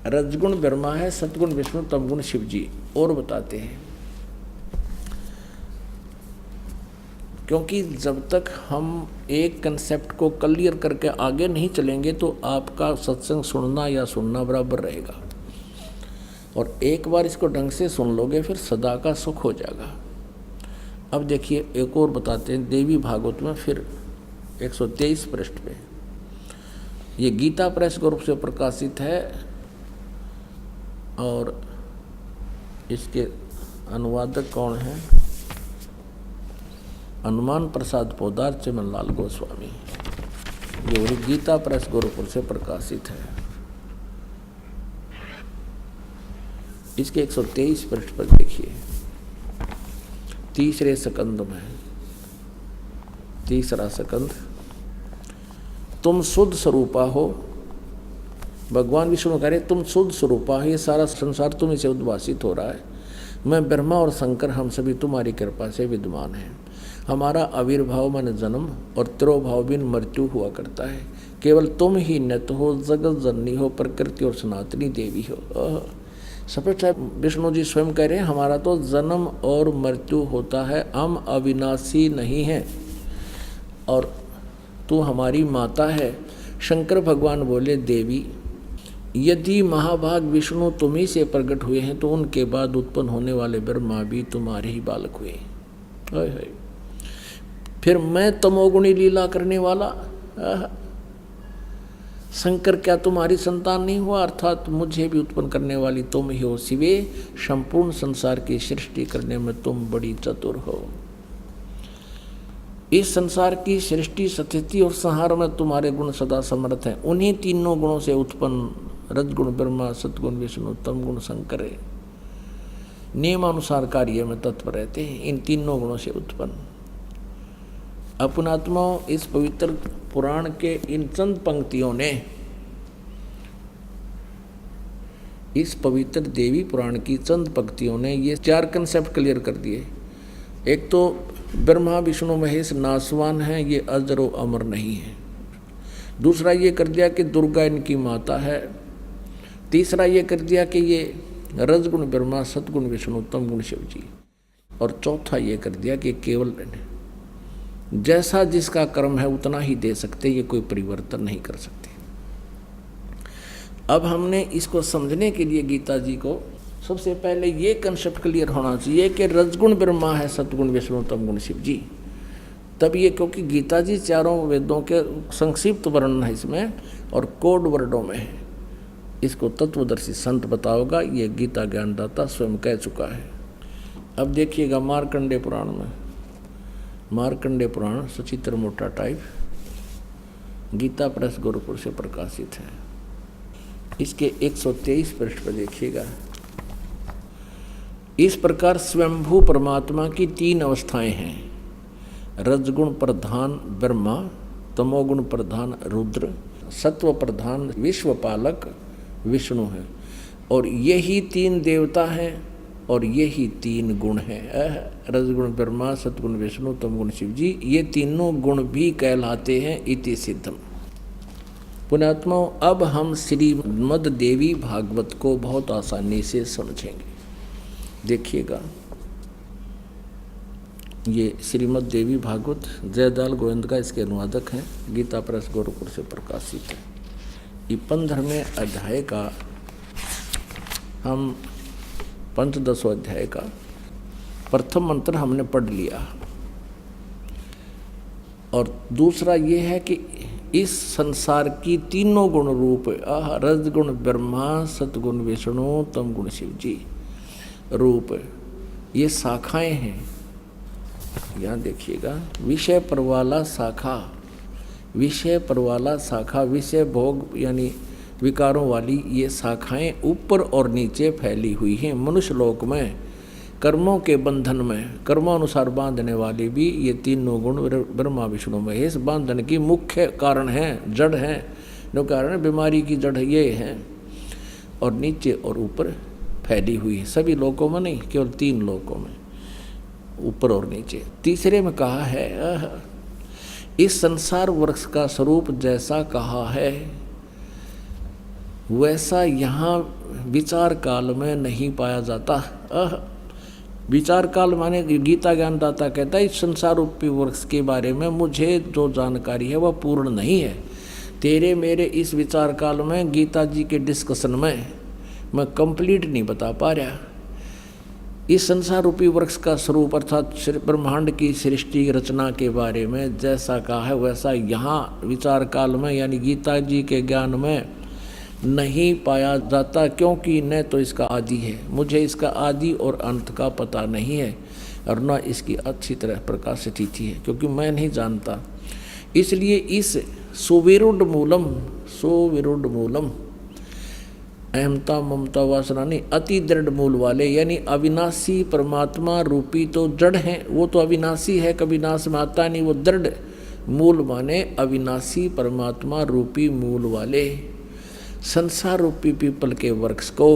रजगुण ब्रह्मा है, सतगुण विष्णु, तमगुण शिव जी। और बताते हैं, क्योंकि जब तक हम एक कंसेप्ट को क्लियर करके आगे नहीं चलेंगे तो आपका सत्संग सुनना या सुनना बराबर रहेगा। और एक बार इसको ढंग से सुन लोगे फिर सदा का सुख हो जाएगा। अब देखिए एक और बताते हैं देवी भागवत में, फिर 123 पृष्ठ पे। ये गीता प्रेस ग्रुप से प्रकाशित है और इसके अनुवादक कौन हैं? हनुमान प्रसाद पोदार, चिमनलाल गोस्वामी। ये गीता प्रेस गोरखपुर से प्रकाशित है। इसके 123 पृष्ठ पर देखिए, तीसरे सकंद में, तीसरा सकंद, तुम शुद्ध स्वरूपा हो। भगवान विष्णु कह रहे तुम शुद्ध स्वरूपा हो, ये सारा संसार तुम्हीं से उद्भासित हो रहा है। मैं ब्रह्मा और शंकर हम सभी तुम्हारी कृपा से विद्यमान हैं। हमारा आविर्भाव मन जन्म और तिरोभाव बिन मृत्यु हुआ करता है। केवल तुम ही नित हो, जगत जननी हो, प्रकृति और सनातनी देवी हो। सफेद साहब विष्णु जी स्वयं कह रहे हैं हमारा तो जन्म और मृत्यु होता है, हम अविनाशी नहीं हैं और तू हमारी माता है। शंकर भगवान बोले देवी, यदि महाभाग विष्णु तुम्ही से प्रकट हुए हैं तो उनके बाद उत्पन्न होने वाले ब्रह्मा भी तुम्हारे ही बालक हुए। फिर मैं तमोगुणी लीला करने वाला, शंकर क्या तुम्हारी संतान नहीं हुआ? अर्थात मुझे भी उत्पन्न करने वाली तुम ही हो शिवे। संपूर्ण संसार की सृष्टि करने में तुम बड़ी चतुर हो। इस संसार की सृष्टि, स्थिति और संहार में तुम्हारे गुण सदा समर्थ हैं। उन्हीं तीनों गुणों से उत्पन्न रजगुण ब्रह्मा, सतगुण विष्णु, तमगुण शंकर नियमानुसार कार्य में तत्पर रहते हैं। इन तीनों गुणों से उत्पन्न अपनात्माओं, इस पवित्र पुराण के इन चंद पंक्तियों ने, इस पवित्र देवी पुराण की चंद पंक्तियों ने ये चार कंसेप्ट क्लियर कर दिए। एक तो ब्रह्मा विष्णु महेश नासवान हैं, ये अजर व अमर नहीं है। दूसरा ये कर दिया कि दुर्गा इनकी माता है। तीसरा ये कर दिया कि ये रजगुण ब्रह्मा, सतगुण विष्णु, तमगुण शिव जी। और चौथा ये कर दिया कि केवल जैसा जिसका कर्म है उतना ही दे सकते, ये कोई परिवर्तन नहीं कर सकते। अब हमने इसको समझने के लिए गीता जी को सबसे पहले ये कंसेप्ट क्लियर होना चाहिए कि रजगुण ब्रह्मा है, सतगुण विष्णु, तमगुण शिव जी। तब ये, क्योंकि गीता जी चारों वेदों के संक्षिप्त वर्णन है इसमें और कोड वर्डों में है। इसको तत्वदर्शी संत बताओगा, ये गीता ज्ञानदाता स्वयं कह चुका है। अब देखिएगा मार्कंडेय पुराण में, मार्कंडेय पुराण सचित्र मोटा टाइप, गीता प्रेस गोरखपुर से प्रकाशित है। इसके 123 पृष्ठ पर देखिएगा, इस प्रकार स्वयंभू परमात्मा की तीन अवस्थाएं हैं। रजगुण प्रधान ब्रह्मा, तमोगुण प्रधान रुद्र, सत्व प्रधान विश्वपालक विष्णु है। और यही तीन देवता हैं और यही तीन गुण हैं। रजगुण ब्रह्मा, सतगुण विष्णु, तमगुण शिव जी, ये तीनों गुण भी कहलाते हैं। इति सिद्धम। पुण्यात्माओं, अब हम श्रीमद् देवी भागवत को बहुत आसानी से समझेंगे। देखिएगा, ये श्रीमद् देवी भागवत जयदयाल गोविंद का इसके अनुवादक हैं, गीता प्रेस गोरखपुर से प्रकाशित है। ये 15वें अध्याय का, हम 15वें अध्याय का प्रथम मंत्र हमने पढ़ लिया। और दूसरा ये है कि इस संसार की तीनों गुण रूप, रजगुण ब्रह्मा, सतगुण विष्णु, तमगुण शिव जी रूप, ये शाखाएं हैं। यहाँ देखिएगा, विषय परवाला शाखा, विषय परवाला शाखा, विषय भोग यानी विकारों वाली ये शाखाएं ऊपर और नीचे फैली हुई हैं। मनुष्य लोक में कर्मों के बंधन में कर्मानुसार बांधने वाले भी ये तीनों गुण ब्रह्मा विष्णु महेश बांधन की मुख्य कारण हैं, जड़ हैं। जो कारण बीमारी की जड़ ये हैं। और नीचे और ऊपर फैली हुई है, सभी लोकों में नहीं, केवल 3 लोकों में, ऊपर और नीचे। तीसरे में कहा है इस संसार वृक्ष का स्वरूप जैसा कहा है वैसा यहाँ विचार काल में नहीं पाया जाता। विचार काल माने गीता ज्ञानदाता कहता है इस संसार रूपी वृक्ष के बारे में मुझे जो जानकारी है वह पूर्ण नहीं है। तेरे मेरे इस विचार काल में गीता जी के डिस्कशन में मैं कंप्लीट नहीं बता पा रहा। इस संसार रूपी वृक्ष का स्वरूप अर्थात ब्रह्मांड की सृष्टि रचना के बारे में जैसा कहा है वैसा यहाँ विचार काल में यानी गीता जी के ज्ञान में नहीं पाया जाता, क्योंकि न तो इसका आदि है, मुझे इसका आदि और अंत का पता नहीं है, और न इसकी अच्छी तरह प्रकाशित तिथि है, क्योंकि मैं नहीं जानता। इसलिए इस सुविरुद्ध मूलम अहमता ममता वासना नहीं, अति दृढ़ मूल वाले यानी अविनाशी परमात्मा रूपी तो जड़ है, वो तो अविनाशी है, कभी नाश में आता नहीं। वो दृढ़ मूल माने अविनाशी परमात्मा रूपी मूल वाले संसार रूपी पीपल के वृक्ष को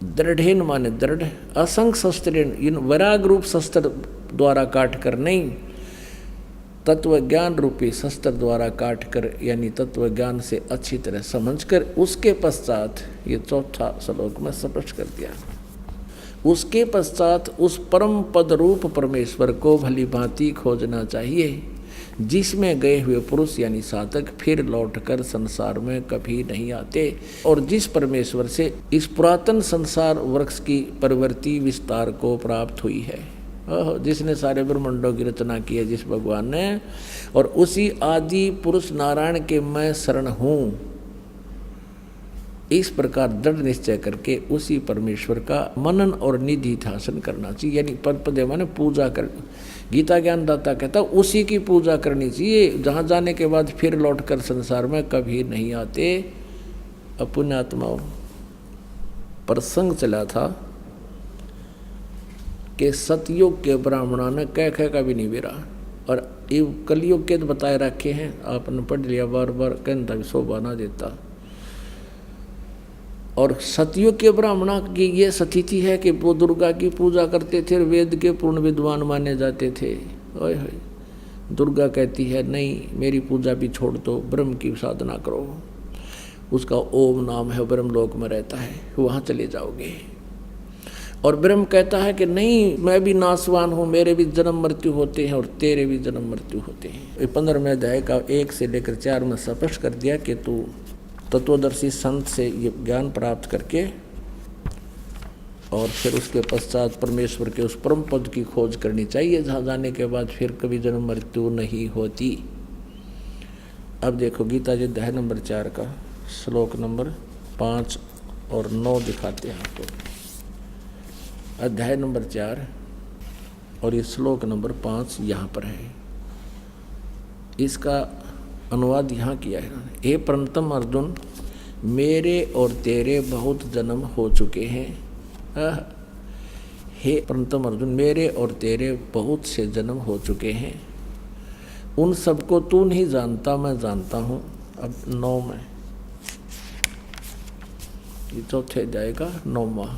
दृढ़ेन माने दृढ़, असंग शस्त्रेण इन वैराग रूप शस्त्र द्वारा काट कर नहीं, तत्व ज्ञान रूपी शस्त्र द्वारा काट कर यानी तत्व ज्ञान से अच्छी तरह समझकर उसके पश्चात ये चौथा श्लोक में स्पष्ट कर दिया। उसके पश्चात उस परम पद रूप परमेश्वर को भली भांति खोजना चाहिए, जिसमें गए हुए पुरुष यानी साधक फिर लौटकर संसार में कभी नहीं आते, और जिस परमेश्वर से इस पुरातन संसार वृक्ष की प्रवृत्ति विस्तार को प्राप्त हुई है, जिसने सारे ब्रह्मांडों की रचना की है जिस भगवान ने, और उसी आदि पुरुष नारायण के मैं शरण हूँ, इस प्रकार दृढ़ निश्चय करके उसी परमेश्वर का मनन और निधि ध्यान करना चाहिए। यानी पद माने पूजा कर, गीता ज्ञानदाता कहता उसी की पूजा करनी चाहिए, जहाँ जाने के बाद फिर लौटकर संसार में कभी नहीं आते। पुण्यात्माओं, प्रसंग चला था कि सतयुग के ब्राह्मणों ने कह का भी नहीं बेरा, और ये कलयुग के तो बताए रखे हैं, आपने पढ़ लिया, बार बार कहता भी शोभा ना देता। और सतयुग के ब्राह्मणों की ये स्थिति है कि वो दुर्गा की पूजा करते थे, वेद के पूर्ण विद्वान माने जाते थे। ओए होए, दुर्गा कहती है नहीं, मेरी पूजा भी छोड़ दो, ब्रह्म की साधना करो, उसका ओम नाम है, ब्रह्म लोक में रहता है, वहाँ चले जाओगे। और ब्रह्म कहता है कि नहीं, मैं भी नाशवान हूँ, मेरे भी जन्म मृत्यु होते हैं और तेरे भी जन्म मृत्यु होते हैं। 15वें अध्याय का 1 से लेकर 4 में स्पष्ट कर दिया कि तू तत्वदर्शी संत से ये ज्ञान प्राप्त करके और फिर उसके पश्चात परमेश्वर के उस परम पद की खोज करनी चाहिए, जहाँ जाने के बाद फिर कभी जन्म मृत्यु नहीं होती। अब देखो गीता जी अध्याय नंबर 4 का श्लोक नंबर 5 और 9 दिखाते हैं आपको। अध्याय नंबर 4 और ये श्लोक नंबर 5 यहाँ पर है। इसका अनुवाद यहाँ किया है। हे प्रणतम अर्जुन, मेरे और तेरे बहुत जन्म हो चुके हैं। हे प्रणतम अर्जुन, मेरे और तेरे बहुत से जन्म हो चुके हैं, उन सबको तू नहीं जानता, मैं जानता हूँ। अब 9 में ये चौथे जाएगा 9वां।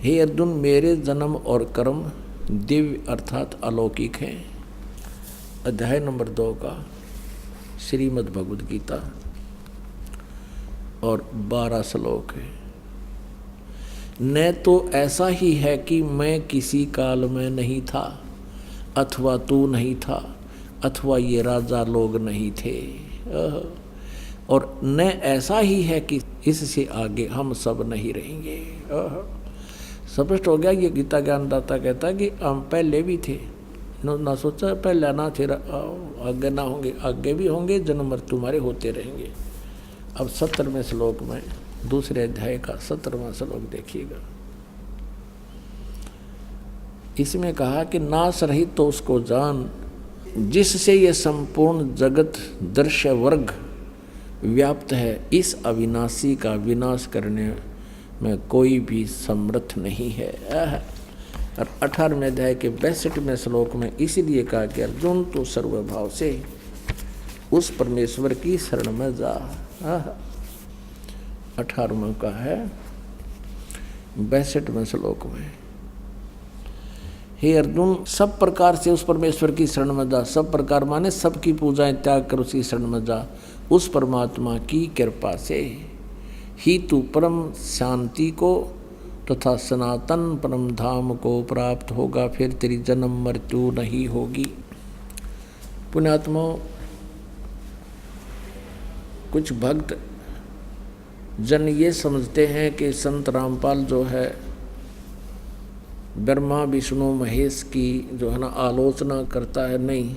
हे अर्जुन, मेरे जन्म और कर्म दिव्य अर्थात अलौकिक हैं। अध्याय नंबर 2 का श्रीमद् भगवद गीता और 12 श्लोक है। न तो ऐसा ही है कि मैं किसी काल में नहीं था, अथवा तू नहीं था, अथवा ये राजा लोग नहीं थे, और न ऐसा ही है कि इससे आगे हम सब नहीं रहेंगे। स्पष्ट हो गया। ये गीता ज्ञानदाता कहता है कि हम पहले भी थे, ना सोचा पहले ना थे, आगे ना होंगे, आगे भी होंगे, जन्म मृत्यु हमारे होते रहेंगे। अब 17वें श्लोक में दूसरे अध्याय का 17वां श्लोक देखिएगा। इसमें कहा कि नाश रहित तो उसको जान, जिससे ये संपूर्ण जगत दृश्य वर्ग व्याप्त है, इस अविनाशी का विनाश करने में कोई भी समर्थ नहीं है। और 18वें अध्याय के 62वें श्लोक में इसीलिए कहा कि अर्जुन तो सर्वभाव से उस परमेश्वर की शरण में जा। 18वां का है 62वें श्लोक में। हे अर्जुन, सब प्रकार से उस परमेश्वर की शरण में जा। सब प्रकार माने सबकी पूजाएं त्याग कर उसी शरण में जा। उस परमात्मा की कृपा से ही तू परम शांति को तथा सनातन परम धाम को प्राप्त होगा, फिर तेरी जन्म मृत्यु नहीं होगी। पुण्यात्मा, कुछ भक्त जन ये समझते हैं कि संत रामपाल जो है ब्रह्मा विष्णु महेश की जो है ना आलोचना करता है। नहीं,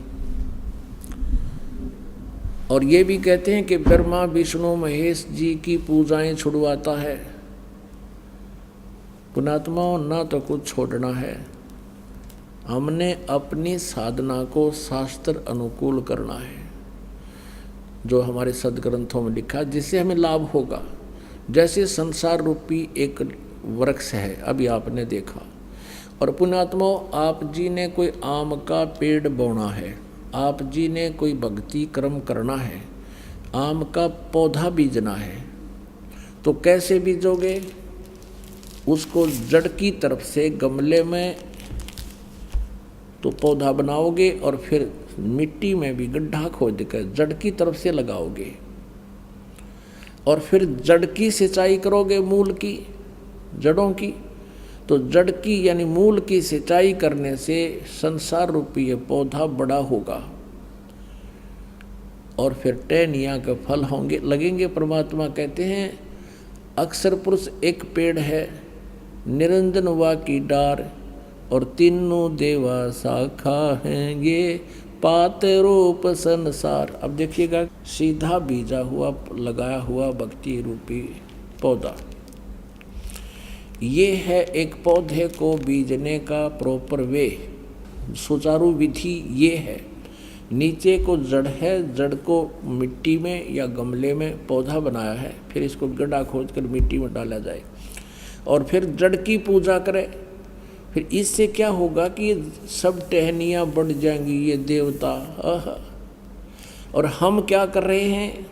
और ये भी कहते हैं कि ब्रह्मा विष्णु महेश जी की पूजाएं छुड़वाता है। पुण्यात्मा, ना तो कुछ छोड़ना है, हमने अपनी साधना को शास्त्र अनुकूल करना है, जो हमारे सदग्रंथों में लिखा, जिससे हमें लाभ होगा। जैसे संसार रूपी एक वृक्ष है, अभी आपने देखा, और पुण्यात्मा, आप जी ने कोई आम का पेड़ बोना है, आप जी ने कोई भक्ति कर्म करना है, आम का पौधा बीजना है, तो कैसे बीजोगे? उसको जड़ की तरफ से गमले में तो पौधा बनाओगे और फिर मिट्टी में भी गड्ढा खोद कर जड़ की तरफ से लगाओगे और फिर जड़ की सिंचाई करोगे, मूल की, जड़ों की। तो जड़ की यानी मूल की सिंचाई करने से संसार रूपी ये पौधा बड़ा होगा और फिर टहनियाँ के फल होंगे, लगेंगे। परमात्मा कहते हैं, अक्षर पुरुष एक पेड़ है, निरंजन वा की डार, और तीनों देवा शाखा हैं, ये पात रूप संसार। अब देखिएगा, सीधा बीजा हुआ लगाया हुआ भक्ति रूपी पौधा, ये है एक पौधे को बीजने का प्रॉपर वे, सुचारू विधि ये है। नीचे को जड़ है, जड़ को मिट्टी में या गमले में पौधा बनाया है, फिर इसको गड्ढा खोद कर मिट्टी में डाला जाए और फिर जड़ की पूजा करें। फिर इससे क्या होगा कि ये सब टहनियाँ बढ़ जाएंगी, ये देवता। और हम क्या कर रहे हैं?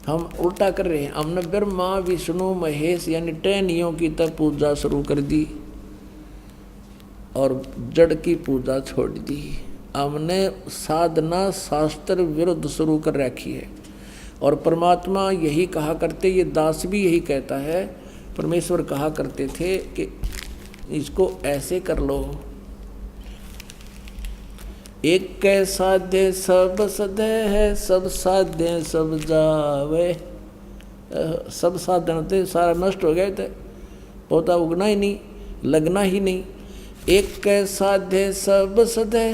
हम उल्टा कर रहे हैं। हमने ब्रह्मा विष्णु महेश यानी टहनियों की तब पूजा शुरू कर दी और जड़ की पूजा छोड़ दी। हमने साधना शास्त्र विरुद्ध शुरू कर रखी है। और परमात्मा यही कहा करते, ये दास भी यही कहता है, परमेश्वर कहा करते थे कि इसको ऐसे कर लो, एक कै साध्य सब सदे है, सब साध्य सब जावे। सब साधन थे सारा नष्ट हो गए थे, पौधा उगना ही नहीं, लगना ही नहीं। एक कै साध्य सब सदे,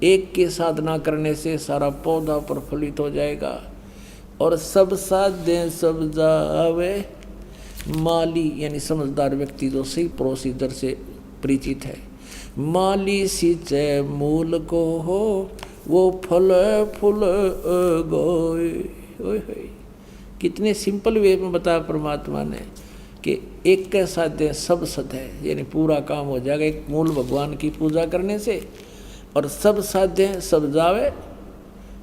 एक की साधना करने से सारा पौधा प्रफुल्लित हो जाएगा। और सब साध्य सब जावे, माली यानी समझदार व्यक्ति जो सही प्रोसीजर से परिचित है, माली सिंचे मूल को हो, वो फल फूल गोए। कितने सिंपल वे में बताया परमात्मा ने कि एक के साथ सब सद है, यानी पूरा काम हो जाएगा एक मूल भगवान की पूजा करने से। और सब साध्य सब जावे,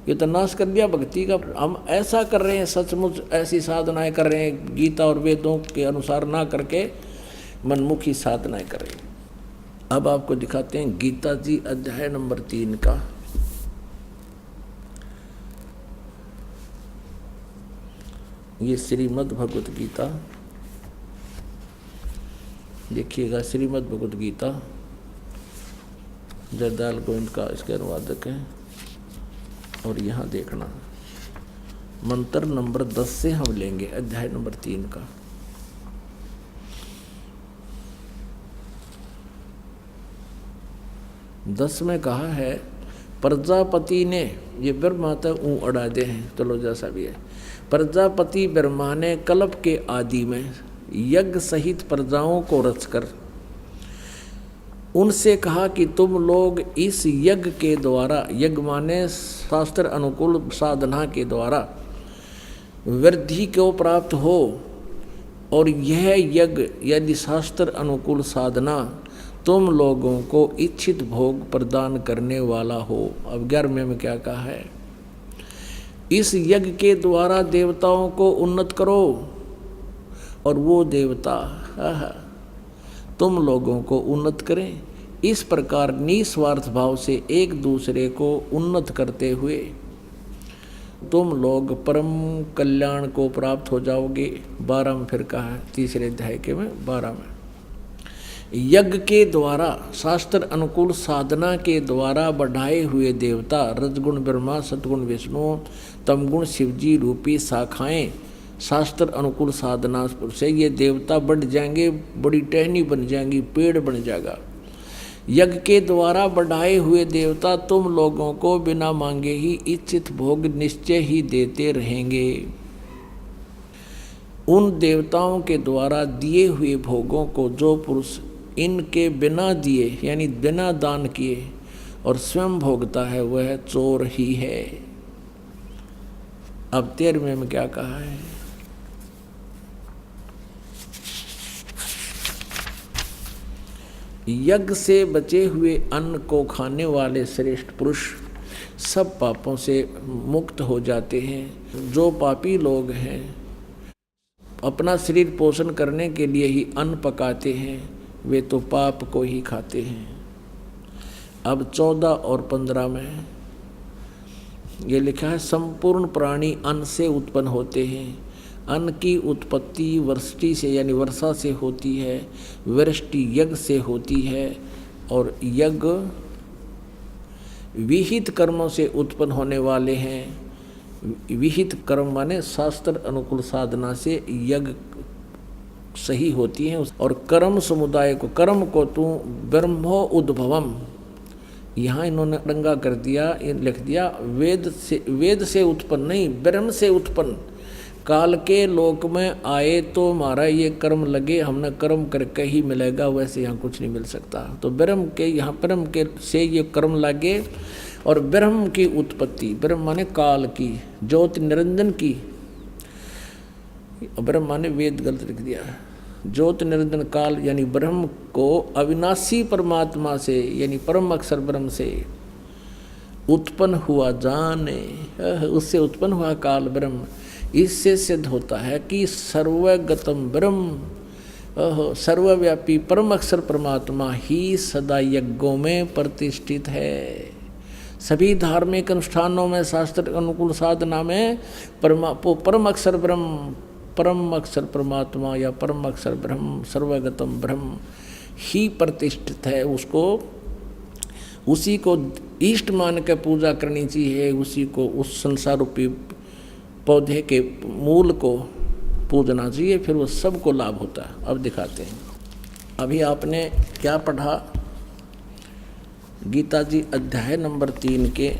ये तो नाश कर दिया भक्ति का। हम ऐसा कर रहे हैं, सचमुच ऐसी साधनाएं कर रहे हैं, गीता और वेदों के अनुसार ना करके मनमुखी साधनाएं कर रहे हैं। अब आपको दिखाते हैं गीता जी अध्याय नंबर 3 का। ये श्रीमद् भगवत गीता देखिएगा। श्रीमद् भगवत गीता जयदयाल गोविंद का इसके अनुवादक है। और यहाँ देखना मंत्र नंबर 10 से हम लेंगे अध्याय नंबर 3 का। दस में कहा है, प्रजापति ने, ये ब्रह्मा तो ऊँ अड़ा दे हैं, चलो जैसा भी है। प्रजापति ब्रह्मा ने कल्प के आदि में यज्ञ सहित प्रजाओं को रचकर उनसे कहा कि तुम लोग इस यज्ञ के द्वारा, यज्ञ माने शास्त्र अनुकूल साधना के द्वारा वृद्धि को प्राप्त हो। और यह यज्ञ यदि शास्त्र अनुकूल साधना तुम लोगों को इच्छित भोग प्रदान करने वाला हो। अब 11वें में क्या कहा है? इस यज्ञ के द्वारा देवताओं को उन्नत करो। और वो देवता तुम लोगों को उन्नत करें। इस प्रकार निस्वार्थ भाव से एक दूसरे को उन्नत करते हुए तुम लोग परम कल्याण को प्राप्त हो जाओगे। 12 में फिर कहा है, तीसरे अध्याय के में 12 में, यज्ञ के द्वारा शास्त्र अनुकूल साधना के द्वारा बढ़ाए हुए देवता रजगुण ब्रह्मा, सतगुण विष्णु, तमगुण शिवजी रूपी शाखाएं शास्त्र अनुकूल साधना से ये देवता बढ़ जाएंगे, बड़ी टहनी बन जाएंगी, पेड़ बन जाएगा। यज्ञ के द्वारा बढ़ाए हुए देवता तुम लोगों को बिना मांगे ही इच्छित भोग निश्चय ही देते रहेंगे। उन देवताओं के द्वारा दिए हुए भोगों को जो पुरुष इनके बिना दिए यानी बिना दान किए और स्वयं भोगता है वह चोर ही है। अब 13वें में क्या कहा है, यज्ञ से बचे हुए अन्न को खाने वाले श्रेष्ठ पुरुष सब पापों से मुक्त हो जाते हैं। जो पापी लोग हैं अपना शरीर पोषण करने के लिए ही अन्न पकाते हैं, वे तो पाप को ही खाते हैं। अब 14 और 15 में ये लिखा है, संपूर्ण प्राणी अन्न से उत्पन्न होते हैं। अन्न की उत्पत्ति वृष्टि से यानी वर्षा से होती है, वृष्टि यज्ञ से होती है, और यज्ञ विहित कर्मों से उत्पन्न होने वाले हैं। विहित कर्म माने शास्त्र अनुकूल साधना से यज्ञ सही होती हैं। और कर्म समुदाय को, कर्म को तू ब्रह्मो उद्भवम, यहाँ इन्होंने डंगा कर दिया, लिख दिया वेद से उत्पन्न नहीं, ब्रह्म से उत्पन्न। काल के लोक में आए तो हमारा ये कर्म लगे, हमने कर्म करके ही मिलेगा, वैसे यहाँ कुछ नहीं मिल सकता। तो ब्रह्म के यहाँ ब्रह्म के से ये कर्म लगे, और ब्रह्म की उत्पत्ति, ब्रह्म माने काल की, ज्योति निरंजन की, ब्रह्म माने वेद गलत लिख दिया, ज्योति निरंजन काल यानी ब्रह्म को अविनाशी परमात्मा से यानी परम अक्षर ब्रह्म से उत्पन्न हुआ जाने, उससे उत्पन्न हुआ काल ब्रह्म। इससे सिद्ध होता है कि सर्वगतम ब्रह्म, सर्वव्यापी परम अक्षर परमात्मा ही सदा यज्ञों में प्रतिष्ठित है। सभी धार्मिक अनुष्ठानों में, शास्त्र अनुकूल साधना में परम अक्षर ब्रह्म, परम अक्षर परमात्मा या परम अक्षर ब्रह्म, सर्वगतम ब्रह्म ही प्रतिष्ठित है। उसी को इष्ट मान के पूजा करनी चाहिए, उसी को, उस संसार रूपी पौधे के मूल को पूजना चाहिए, फिर वो सबको लाभ होता है। अब दिखाते हैं। अभी आपने क्या पढ़ा, गीता जी अध्याय नंबर 3 के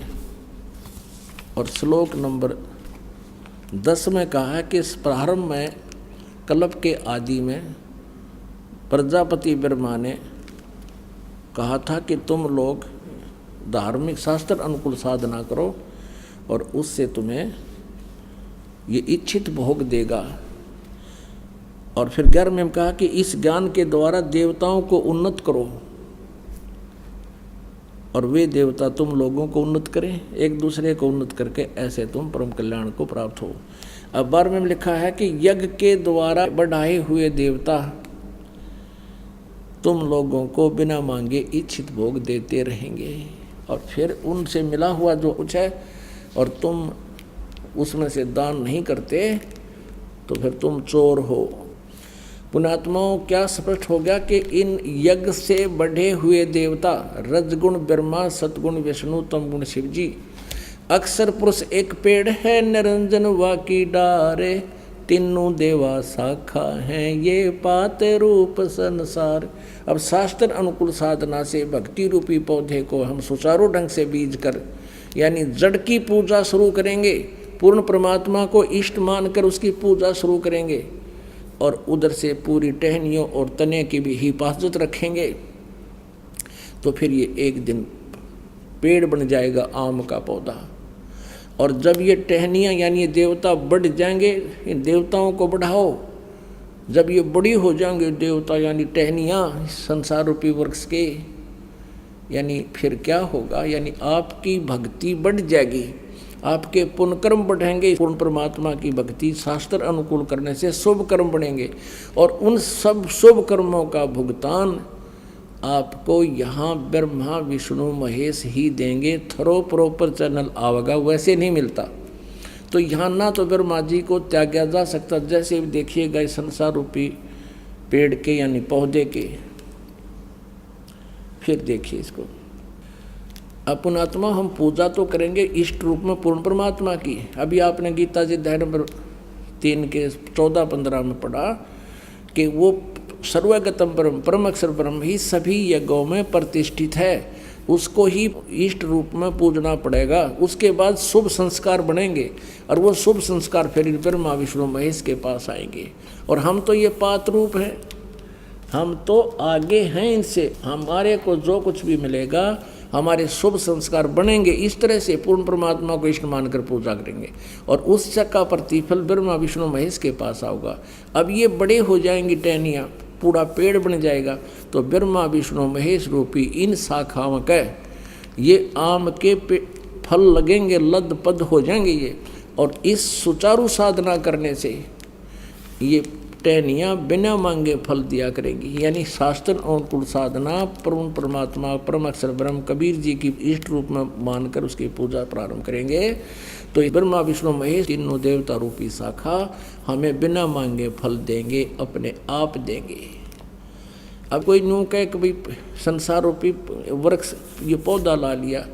और श्लोक नंबर 10 में कहा है कि इस प्रारंभ में कल्प के आदि में प्रजापति ब्रह्मा ने कहा था कि तुम लोग धार्मिक शास्त्र अनुकूल साधना करो और उससे तुम्हें ये इच्छित भोग देगा। और फिर 11 में कहा कि इस ज्ञान के द्वारा देवताओं को उन्नत करो और वे देवता तुम लोगों को उन्नत करें, एक दूसरे को उन्नत करके ऐसे तुम परम कल्याण को प्राप्त हो। अब 12 में लिखा है कि यज्ञ के द्वारा बढ़ाए हुए देवता तुम लोगों को बिना मांगे इच्छित भोग देते रहेंगे। और फिर उनसे मिला हुआ जो कुछ है और तुम उसमें से दान नहीं करते तो फिर तुम चोर हो। पुण्यात्माओं, क्या स्पष्ट हो गया कि इन यज्ञ से बढ़े हुए देवता रजगुण ब्रह्मा, सतगुण विष्णु, तमगुण शिवजी, अक्षर पुरुष एक पेड़ है, निरंजन वाकी डारे, तीनों देवा शाखा हैं, ये पाते रूप संसार। अब शास्त्र अनुकूल साधना से भक्ति रूपी पौधे को हम सुचारू ढंग से बीज कर यानी जड़ की पूजा शुरू करेंगे, पूर्ण परमात्मा को इष्ट मानकर उसकी पूजा शुरू करेंगे, और उधर से पूरी टहनियों और तने की भी हिफाजत रखेंगे, तो फिर ये एक दिन पेड़ बन जाएगा, आम का पौधा। और जब ये टहनियाँ यानी ये देवता बढ़ जाएंगे, इन देवताओं को बढ़ाओ, जब ये बड़ी हो जाएंगे देवता यानी टहनियाँ संसार रूपी वृक्ष के, यानी फिर क्या होगा, यानी आपकी भक्ति बढ़ जाएगी आपके पुण्य कर्म बढ़ेंगे। पूर्ण परमात्मा की भक्ति शास्त्र अनुकूल करने से शुभ कर्म बढ़ेंगे और उन सब शुभ कर्मों का भुगतान आपको यहाँ ब्रह्मा विष्णु महेश ही देंगे। थरो प्रॉपर चैनल आवेगा, वैसे नहीं मिलता। तो यहाँ ना तो ब्रह्मा जी को त्यागा जा सकता, जैसे देखिएगा इस संसार रूपी पेड़ के यानी पौधे के। फिर देखिए इसको, अपन आत्मा हम पूजा तो करेंगे इष्ट रूप में पूर्ण परमात्मा की। अभी आपने गीता जी अध्याय नंबर 3 के 14-15 में पढ़ा कि वो सर्वगतम ब्रह्म परम अक्षर ब्रह्म ही सभी यज्ञों में प्रतिष्ठित है, उसको ही इष्ट रूप में पूजना पड़ेगा। उसके बाद शुभ संस्कार बनेंगे और वो शुभ संस्कार फिर ब्रह्मा विष्णु महेश के पास आएंगे। और हम तो ये पात रूप हैं, हम तो आगे हैं इनसे। हमारे को जो कुछ भी मिलेगा हमारे शुभ संस्कार बनेंगे। इस तरह से पूर्ण परमात्मा को इष्ट मानकर पूजा करेंगे और उस का प्रतिफल ब्रह्मा विष्णु महेश के पास आऊगा। अब ये बड़े हो जाएंगी टहनियाँ, पूरा पेड़ बन जाएगा, तो ब्रह्मा विष्णु महेश रूपी इन शाखाओं के ये आम के फल लगेंगे, लद पद हो जाएंगे ये। और इस सुचारू साधना करने से ये टहनियाँ बिना मांगे फल दिया करेंगी। यानी शास्त्र अनुकूल साधना पूर्ण परमात्मा परम अक्षर ब्रह्म कबीर जी की इष्ट रूप में मानकर उसकी पूजा प्रारंभ करेंगे तो ब्रह्मा विष्णु महेश तीनों देवता रूपी शाखा हमें बिना मांगे फल देंगे, अपने आप देंगे। अब कोई यूँ कहे कि भाई संसार रूपी वृक्ष ये पौधा ला लिया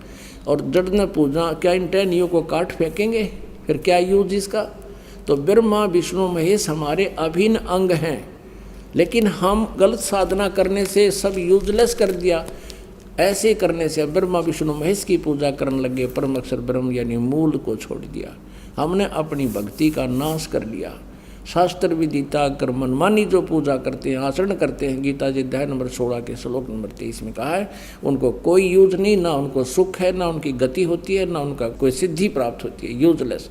और जड़ ने पूजा, क्या इन टहनियों को काट फेंकेंगे? फिर क्या यूज इसका? तो ब्रह्मा विष्णु महेश हमारे अभिन्न अंग हैं, लेकिन हम गलत साधना करने से सब यूजलेस कर दिया। ऐसे करने से ब्रह्मा विष्णु महेश की पूजा करने लगे, परम अक्षर ब्रह्म यानी मूल को छोड़ दिया। हमने अपनी भक्ति का नाश कर लिया। शास्त्र विधि त्याग कर मनमानी जो पूजा करते हैं, आचरण करते हैं, गीता जी अध्याय नंबर 16 के श्लोक नंबर 23 में कहा है, उनको कोई यूज नहीं, ना उनको सुख है, ना उनकी गति होती है, ना उनका कोई सिद्धि प्राप्त होती है, यूजलेस।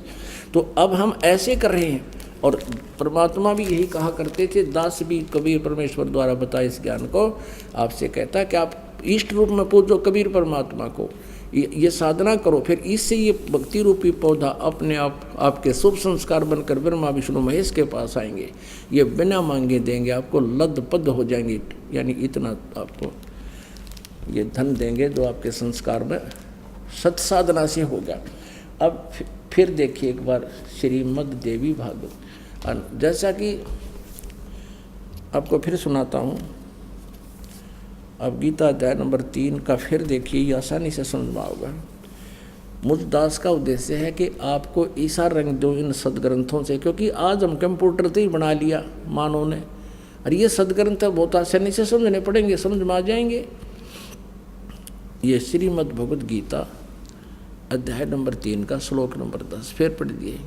तो अब हम ऐसे कर रहे हैं। और परमात्मा भी यही कहा करते थे, दास भी कबीर परमेश्वर द्वारा बताए इस ज्ञान को आपसे कहता है कि आप इष्ट रूप में पूजो कबीर परमात्मा को, ये साधना करो, फिर इससे ये भक्ति रूपी पौधा अपने आप आपके शुभ संस्कार बनकर ब्रह्मा विष्णु महेश के पास आएंगे। ये बिना मांगे देंगे, आपको लद पद हो जाएंगे, यानी इतना आपको ये धन देंगे जो आपके संस्कार में सत साधना से होगा। अब फिर देखिए एक बार श्रीमद् देवी भागवत, जैसा कि आपको फिर सुनाता हूँ। अब गीता अध्याय नंबर 3 का फिर देखिए, ये आसानी से समझ में आएगा। मुझ दास का उद्देश्य है कि आपको ईसा रंग दो इन सदग्रंथों से, क्योंकि आज हम कंप्यूटर तो ही बना लिया मानव ने, और ये सदग्रंथ बहुत आसानी से समझने पड़ेंगे, समझ में आ जाएंगे। ये श्रीमद् भगवद गीता अध्याय नंबर 3 का श्लोक नंबर 10 फिर पढ़ दिए।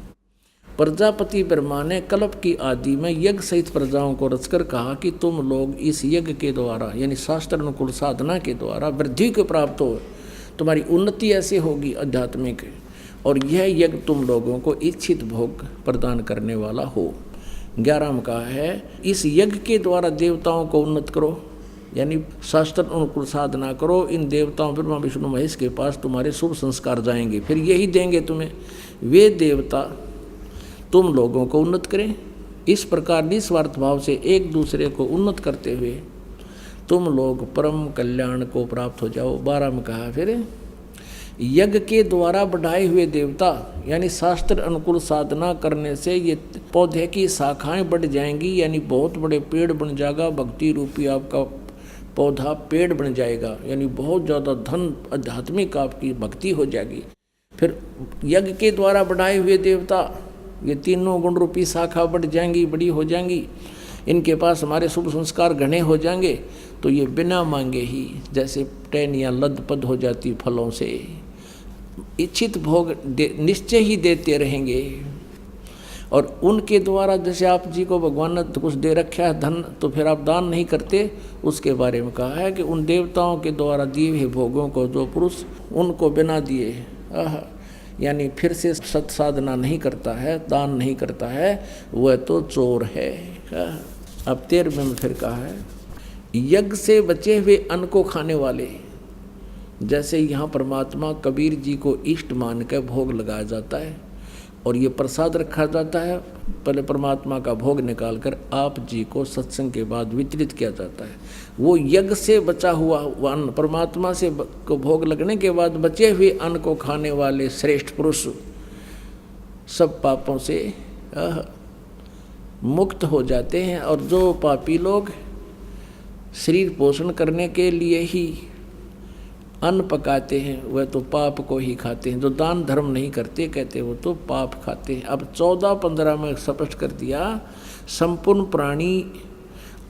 प्रजापति ब्रह्मा ने कल्प की आदि में यज्ञ सहित प्रजाओं को रचकर कहा कि तुम लोग इस यज्ञ के द्वारा यानी शास्त्र अनुकूल साधना के द्वारा वृद्धि को प्राप्त हो, तुम्हारी उन्नति ऐसे होगी आध्यात्मिक, और यह यज्ञ तुम लोगों को इच्छित भोग प्रदान करने वाला हो। 11 में कहा है, इस यज्ञ के द्वारा देवताओं को उन्नत करो, यानी शास्त्र अनुकूल साधना करो। इन देवताओं ब्रह्मा विष्णु महेश के पास तुम्हारे शुभ संस्कार जाएंगे, फिर यही देंगे तुम्हें। वे देवता तुम लोगों को उन्नत करें। इस प्रकार निस्वार्थ भाव से एक दूसरे को उन्नत करते हुए तुम लोग परम कल्याण को प्राप्त हो जाओ। 12 में कहा फिर, यज्ञ के द्वारा बढ़ाए हुए देवता यानी शास्त्र अनुकूल साधना करने से ये पौधे की शाखाएं बढ़ जाएंगी, यानी बहुत बड़े पेड़ बन जाएगा। भक्ति रूपी आपका पौधा पेड़ बन जाएगा, यानी बहुत ज़्यादा धन आध्यात्मिक आपकी भक्ति हो जाएगी। फिर यज्ञ के द्वारा बढ़ाए हुए देवता ये तीनों गुण रूपी शाखा बढ़ जाएंगी, बड़ी हो जाएंगी, इनके पास हमारे शुभ संस्कार घने हो जाएंगे। तो ये बिना मांगे ही जैसे टहनियाँ लदपद हो जाती फलों से, इच्छित भोग निश्चय ही देते रहेंगे। और उनके द्वारा जैसे आप जी को भगवान ने कुछ दे रखा है धन, तो फिर आप दान नहीं करते, उसके बारे में कहा है कि उन देवताओं के द्वारा दिए हुए भोगों को जो पुरुष उनको बिना दिए यानी फिर से सत साधना नहीं करता है, दान नहीं करता है, वह तो चोर है। अब 13वें में फिर कहा है, यज्ञ से बचे हुए अन्न को खाने वाले जैसे यहाँ परमात्मा कबीर जी को इष्ट मान कर भोग लगाया जाता है और ये प्रसाद रखा जाता है, पहले परमात्मा का भोग निकालकर आप जी को सत्संग के बाद वितरित किया जाता है। वो यज्ञ से बचा हुआ अन्न परमात्मा से को भोग लगने के बाद बचे हुए अन्न को खाने वाले श्रेष्ठ पुरुष सब पापों से मुक्त हो जाते हैं। और जो पापी लोग शरीर पोषण करने के लिए ही अन्न पकाते हैं वह तो पाप को ही खाते हैं। जो दान धर्म नहीं करते कहते वो तो पाप खाते हैं। अब 14-15 में स्पष्ट कर दिया, संपूर्ण प्राणी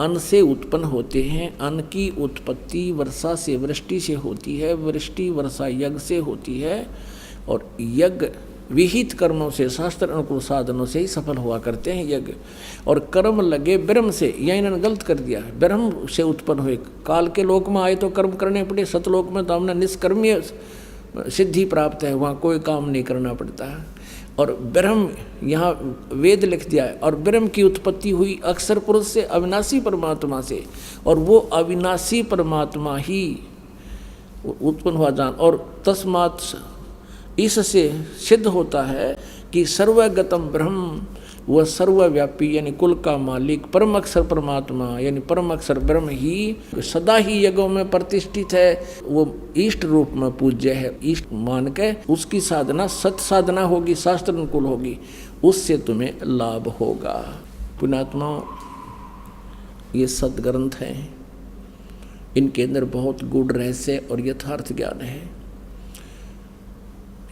अन्न से उत्पन्न होते हैं। अन्न की उत्पत्ति वर्षा से वृष्टि से होती है, वृष्टि वर्षा यज्ञ से होती है और यज्ञ विहित कर्मों से शास्त्र अनुकूल साधनों से ही सफल हुआ करते हैं यज्ञ। और कर्म लगे ब्रह्म से, यह इन्होंने गलत कर दिया। ब्रह्म से उत्पन्न हुए, काल के लोक में आए तो कर्म करने पड़े, सतलोक में तो हमने निष्कर्मीय सिद्धि प्राप्त है, वहाँ कोई काम नहीं करना पड़ता है। और ब्रह्म यहाँ वेद लिख दिया है। और ब्रह्म की उत्पत्ति हुई अक्षर पुरुष से, अविनाशी परमात्मा से, और वो अविनाशी परमात्मा ही उत्पन्न हुआ जान। और तस्मात् इससे सिद्ध होता है कि सर्वगतम ब्रह्म, वह सर्वव्यापी यानी कुल का मालिक परम अक्षर परमात्मा यानी परम अक्षर ब्रह्म ही सदा ही यज्ञों में प्रतिष्ठित है। वो इष्ट रूप में पूज्य है। इष्ट मान के उसकी साधना सत साधना होगी, शास्त्र अनुकूल होगी, उससे तुम्हें लाभ होगा। पुण्यात्माओं, ये सदग्रंथ हैं, इनके अंदर बहुत गूढ़ रहस्य और यथार्थ ज्ञान है।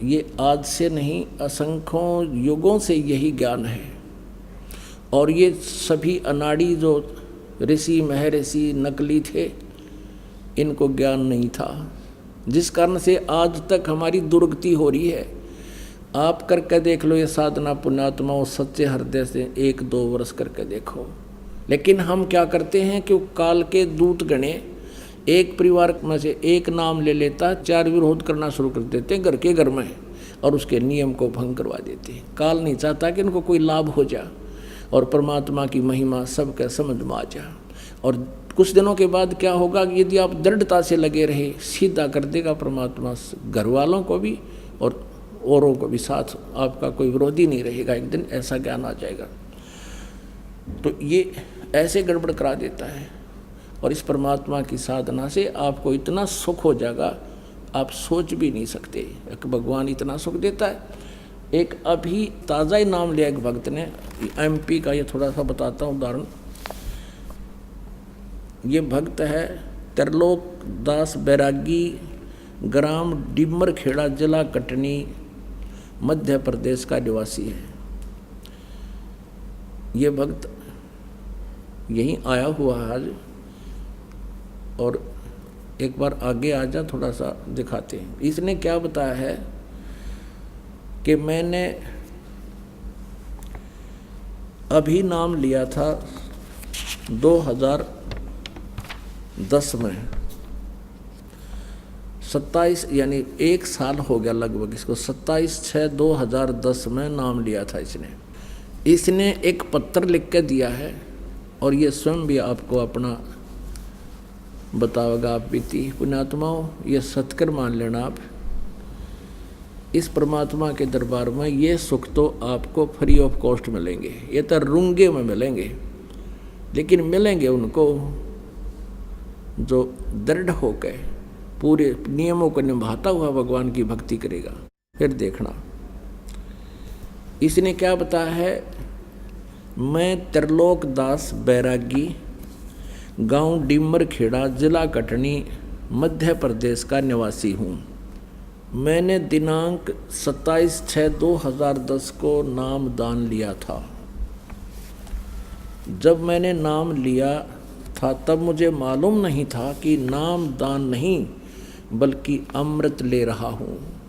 ये आज से नहीं, असंख्यों युगों से यही ज्ञान है। और ये सभी अनाड़ी जो ऋषि महर्षि नकली थे, इनको ज्ञान नहीं था, जिस कारण से आज तक हमारी दुर्गति हो रही है। आप करके देख लो ये साधना पुण्यात्माओं, सच्चे हृदय से 1-2 वर्ष करके देखो। लेकिन हम क्या करते हैं कि काल के दूत गणे एक परिवार में से एक नाम ले लेता, 4 विरोध करना शुरू कर देते हैं घर के घर में, और उसके नियम को भंग करवा देते हैं। काल नहीं चाहता कि इनको कोई लाभ हो जाए और परमात्मा की महिमा सबके समझ में आ जाए। और कुछ दिनों के बाद क्या होगा कि यदि आप दृढ़ता से लगे रहे, सीधा कर देगा परमात्मा घर वालों को भी और औरों को भी, साथ आपका कोई विरोधी नहीं रहेगा। एक दिन ऐसा ज्ञान आ जाएगा। तो ये ऐसे गड़बड़ करा देता है। और इस परमात्मा की साधना से आपको इतना सुख हो जाएगा, आप सोच भी नहीं सकते। भगवान इतना सुख देता है। एक अभी ताज़ा ही नाम लिया एक भक्त ने, MP का, ये थोड़ा सा बताता हूँ उदाहरण। ये भक्त है त्रिलोक दास बैरागी, ग्राम डिमर खेड़ा, जिला कटनी, मध्य प्रदेश का निवासी है। ये भक्त यहीं आया हुआ है आज। और एक बार आगे आ जा, थोड़ा सा दिखाते हैं। इसने क्या बताया है कि मैंने अभी नाम लिया था 2010 में, 27 यानी 1 साल हो गया लगभग इसको, 27/6/2010 में नाम लिया था इसने एक पत्र लिख के दिया है। और ये स्वयं भी आपको अपना बताओगा। आप बीती पुण्यात्माओं, ये सत्कर मान लेना। आप इस परमात्मा के दरबार में ये सुख तो आपको फ्री ऑफ कॉस्ट मिलेंगे। ये तो रूंगे में मिलेंगे, लेकिन मिलेंगे उनको जो दृढ़ होकर पूरे नियमों को निभाता हुआ भगवान की भक्ति करेगा। फिर देखना इसने क्या बताया है। मैं त्रिलोक दास बैरागी, गांव डिमर खेड़ा, जिला कटनी, मध्य प्रदेश का निवासी हूँ। मैंने दिनांक 27/6/2010 को नाम दान लिया था। जब मैंने नाम लिया था तब मुझे मालूम नहीं था कि नाम दान नहीं बल्कि अमृत ले रहा हूँ।